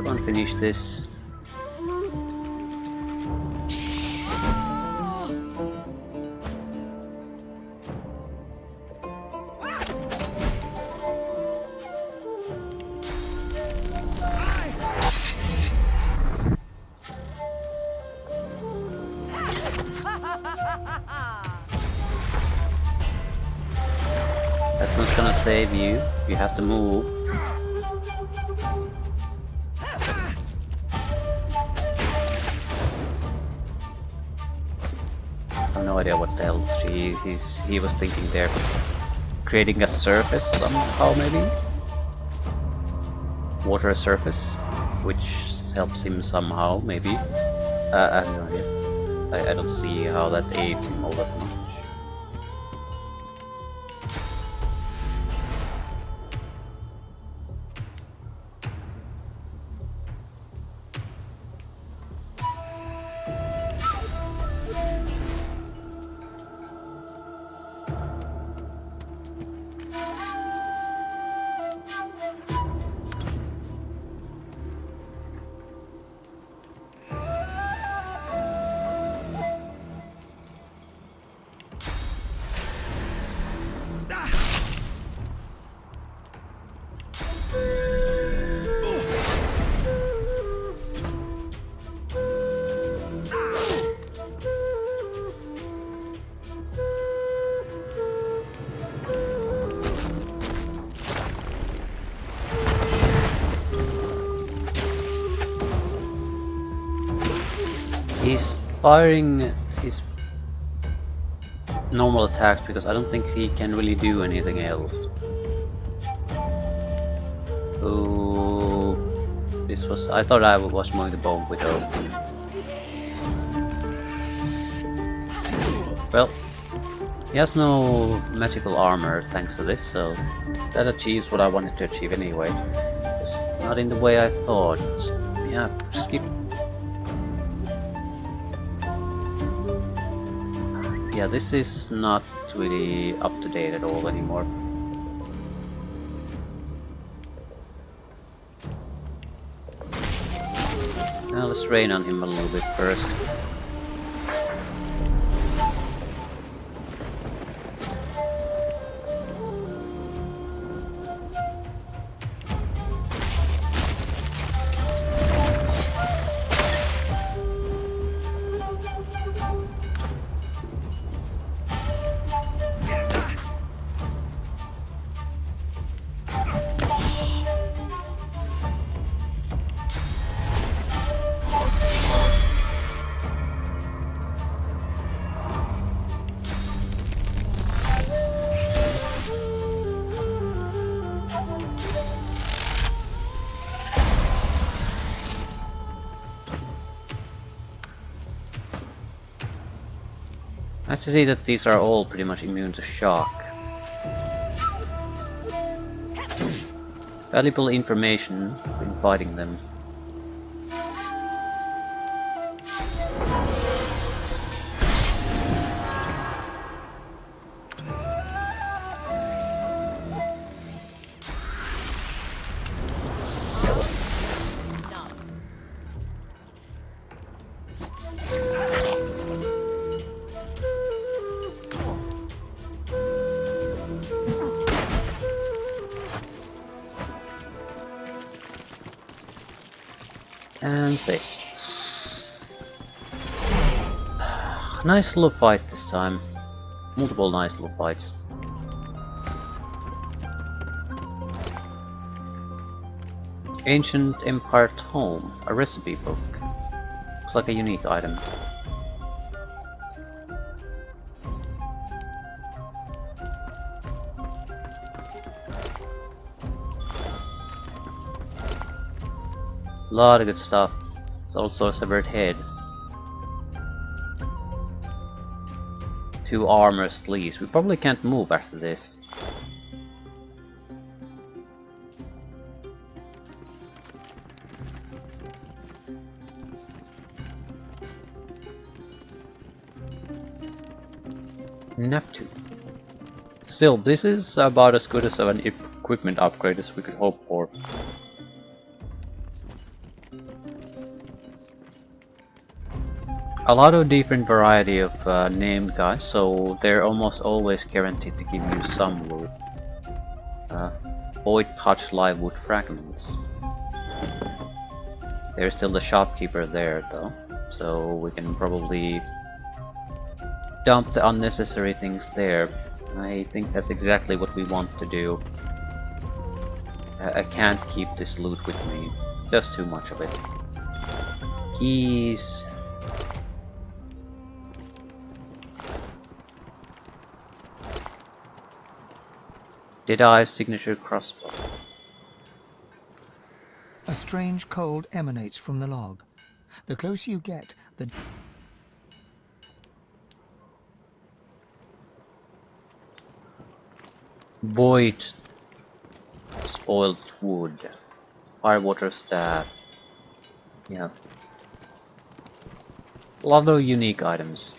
Go and finish this. That's not gonna save you. You have to move. I have no idea what else he was thinking there. Creating a surface somehow, maybe? Water surface, which helps him somehow, maybe? I have no idea. I don't see how that aids him all that much. He's firing his normal attacks because I don't think he can really do anything else. Oh, this was... I thought I was moving the bomb widow. Well, he has no magical armor thanks to this, so that achieves what I wanted to achieve anyway. It's not in the way I thought. Yeah, skip. Yeah, this is not really up to date at all anymore. Now let's rain on him a little bit first. Nice to see that these are all pretty much immune to shock. Valuable information in fighting them. And save. Nice little fight this time. Multiple nice little fights. Ancient Empire Tome, a recipe book. Looks like a unique item. Lot of good stuff. It's also a severed head. 2 armor sleeves. We probably can't move after this. Neptune. Still, this is about as good as an equipment upgrade as we could hope for. A lot of different variety of named guys, so they're almost always guaranteed to give you some loot. Void Touch Live Wood Fragments. There's still the shopkeeper there though, so we can probably dump the unnecessary things there. I think that's exactly what we want to do. I can't keep this loot with me, just too much of it. Keys. Deadeye's signature crossbow. A strange cold emanates from the log. The closer you get, the... Void spoiled wood. Firewater staff. Yeah. A lot of unique items.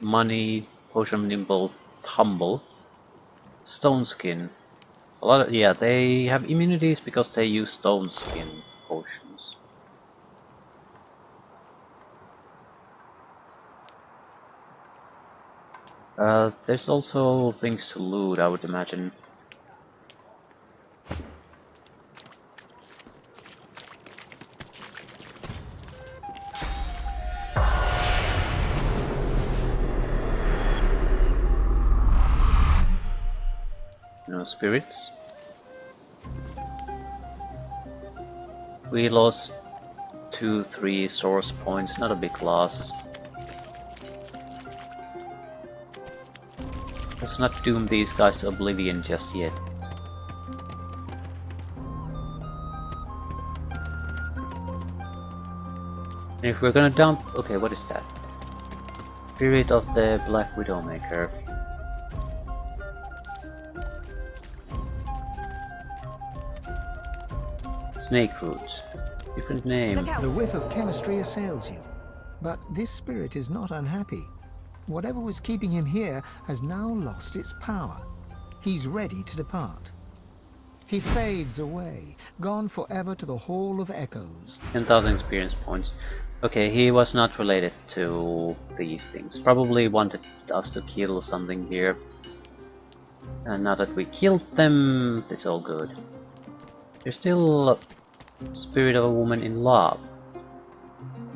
Money, potion nimble, humble, stone skin. A lot of, yeah, they have immunities because they use stone skin potions. There's also things to loot, I would imagine. No spirits. We lost 2-3 source points, not a big loss. Let's not doom these guys to oblivion just yet. And if we're gonna dump... okay, what is that? Spirit of the Black Widowmaker. Snake roots. Different name. The whiff of chemistry assails you. But this spirit is not unhappy. Whatever was keeping him here has now lost its power. He's ready to depart. He fades away, gone forever to the Hall of Echoes. 10,000 experience points. Okay, he was not related to these things. Probably wanted us to kill something here. And now that we killed them, it's all good. There's still a spirit of a woman in love.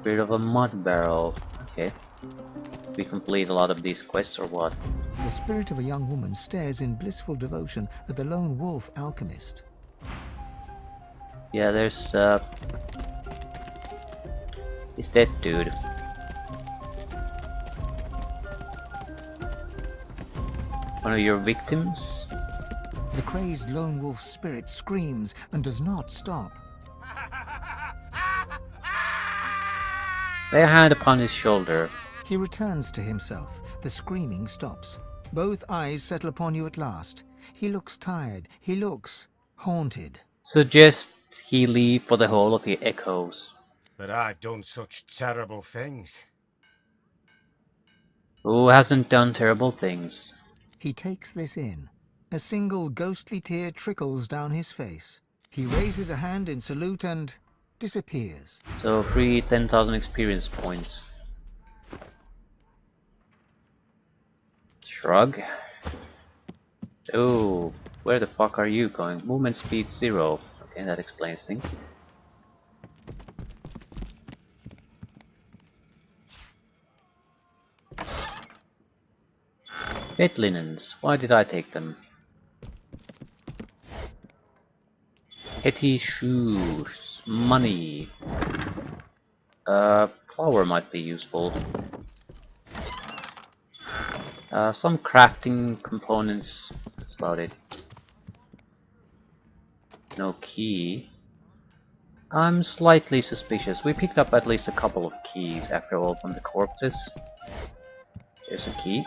Spirit of a mud barrel. Okay. We complete a lot of these quests or what? The spirit of a young woman stares in blissful devotion at the lone wolf alchemist. Yeah, there's is that dude. One of your victims? The crazed lone wolf spirit screams and does not stop. Lay a hand upon his shoulder. He returns to himself. The screaming stops. Both eyes settle upon you at last. He looks tired. He looks haunted. Suggest he leave for the Hall of the Echoes. But I've done such terrible things. Who hasn't done terrible things? He takes this in. A single ghostly tear trickles down his face. He raises a hand in salute and disappears. So free 10,000 experience points. Shrug. Oh, where the fuck are you going? Movement speed 0. Okay, that explains things. Bed linens. Why did I take them? Petty shoes. Money. Flour might be useful. Some crafting components. That's about it. No key. I'm slightly suspicious. We picked up at least a couple of keys after all from the corpses. There's a key.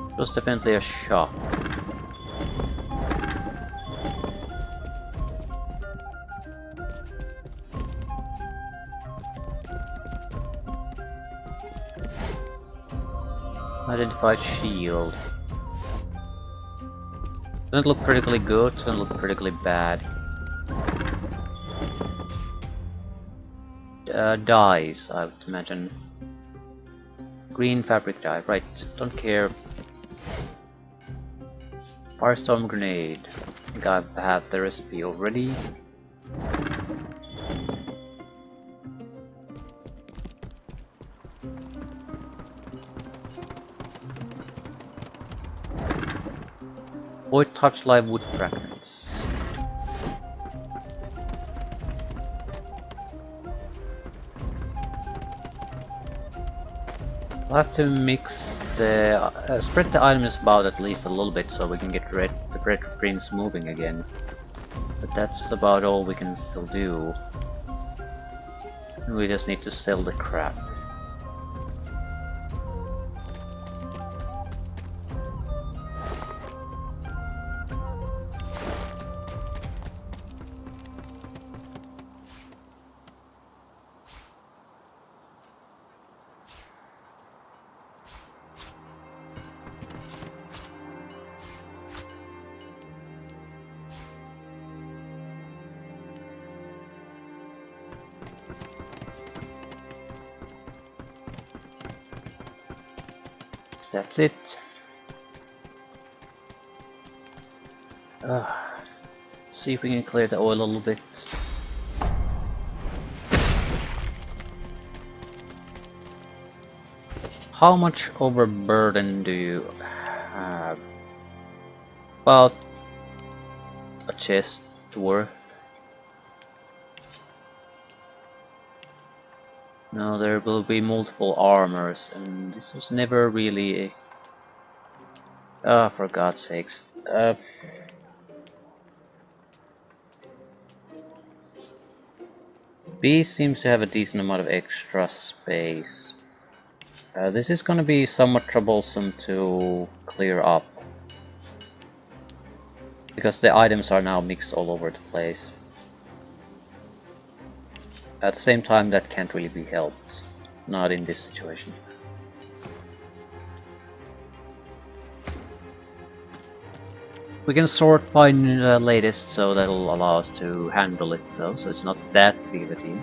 It was definitely a shop. Identified shield. Doesn't look particularly good, doesn't look particularly bad. Dyes, I would imagine. Green fabric dye, right, don't care. Firestorm grenade. I think I have the recipe already. Void touch live wood fragments. I'll have to mix the spread the items about at least a little bit so we can get the red prints moving again. But that's about all we can still do. We just need to sell the crap. That's it. See if we can clear the oil a little bit. How much overburden do you have? About a chest worth. No, there will be multiple armors, and this was never really a... for God's sakes. B seems to have a decent amount of extra space. This is gonna be somewhat troublesome to clear up, because the items are now mixed all over the place. At the same time, that can't really be helped. Not in this situation. We can sort by latest, so that'll allow us to handle it though, so it's not that big of a deal.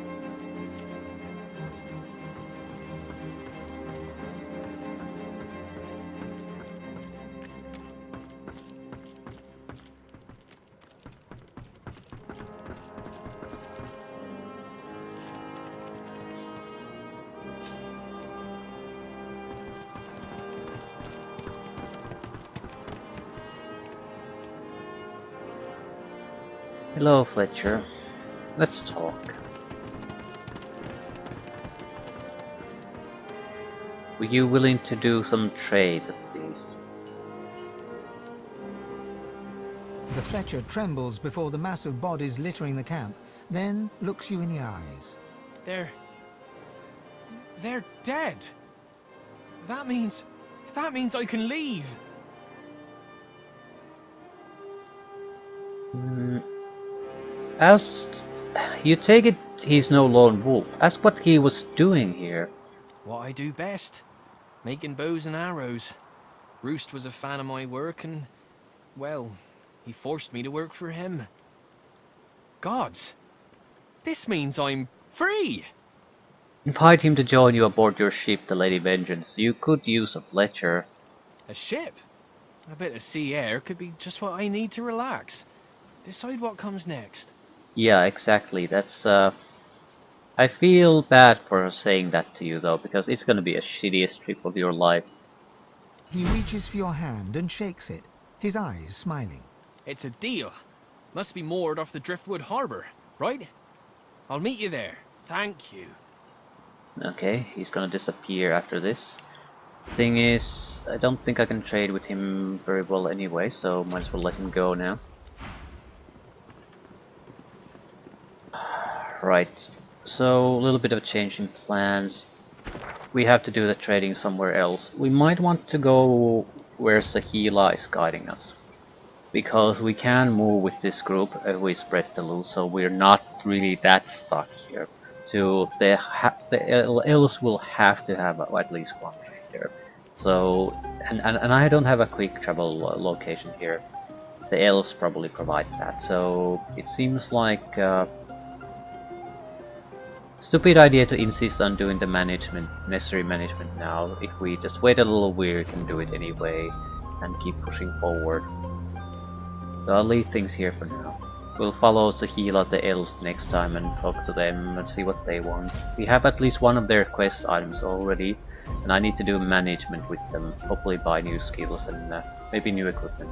Hello, Fletcher. Let's talk. Were you willing to do some trades at least? The Fletcher trembles before the mass of bodies littering the camp, then looks you in the eyes. They're dead. That means I can leave. As you take it, he's no lone wolf. Ask what he was doing here. What I do best. Making bows and arrows. Roost was a fan of my work and, well, he forced me to work for him. Gods! This means I'm free! Invite him to join you aboard your ship, the Lady Vengeance. You could use a Fletcher. A ship? A bit of sea air could be just what I need to relax. Decide what comes next. Yeah, exactly. That's I feel bad for saying that to you though, because it's gonna be a shittiest trip of your life. He reaches for your hand and shakes it, his eyes smiling. It's a deal. Must be moored off the Driftwood Harbour, right? I'll meet you there. Thank you. Okay, he's gonna disappear after this. Thing is, I don't think I can trade with him very well anyway, so might as well let him go now. Right, so a little bit of a change in plans. We have to do the trading somewhere else. We might want to go where Sahila is guiding us, because we can move with this group if we spread the loot, so we're not really that stuck here. The elves will have to have at least one trader. So, and I don't have a quick travel location here. The elves probably provide that. So it seems like stupid idea to insist on doing the necessary management now. If we just wait a little, we can do it anyway and keep pushing forward. So I'll leave things here for now. We'll follow Sahila the elves next time and talk to them and see what they want. We have at least one of their quest items already, and I need to do management with them, hopefully buy new skills and maybe new equipment.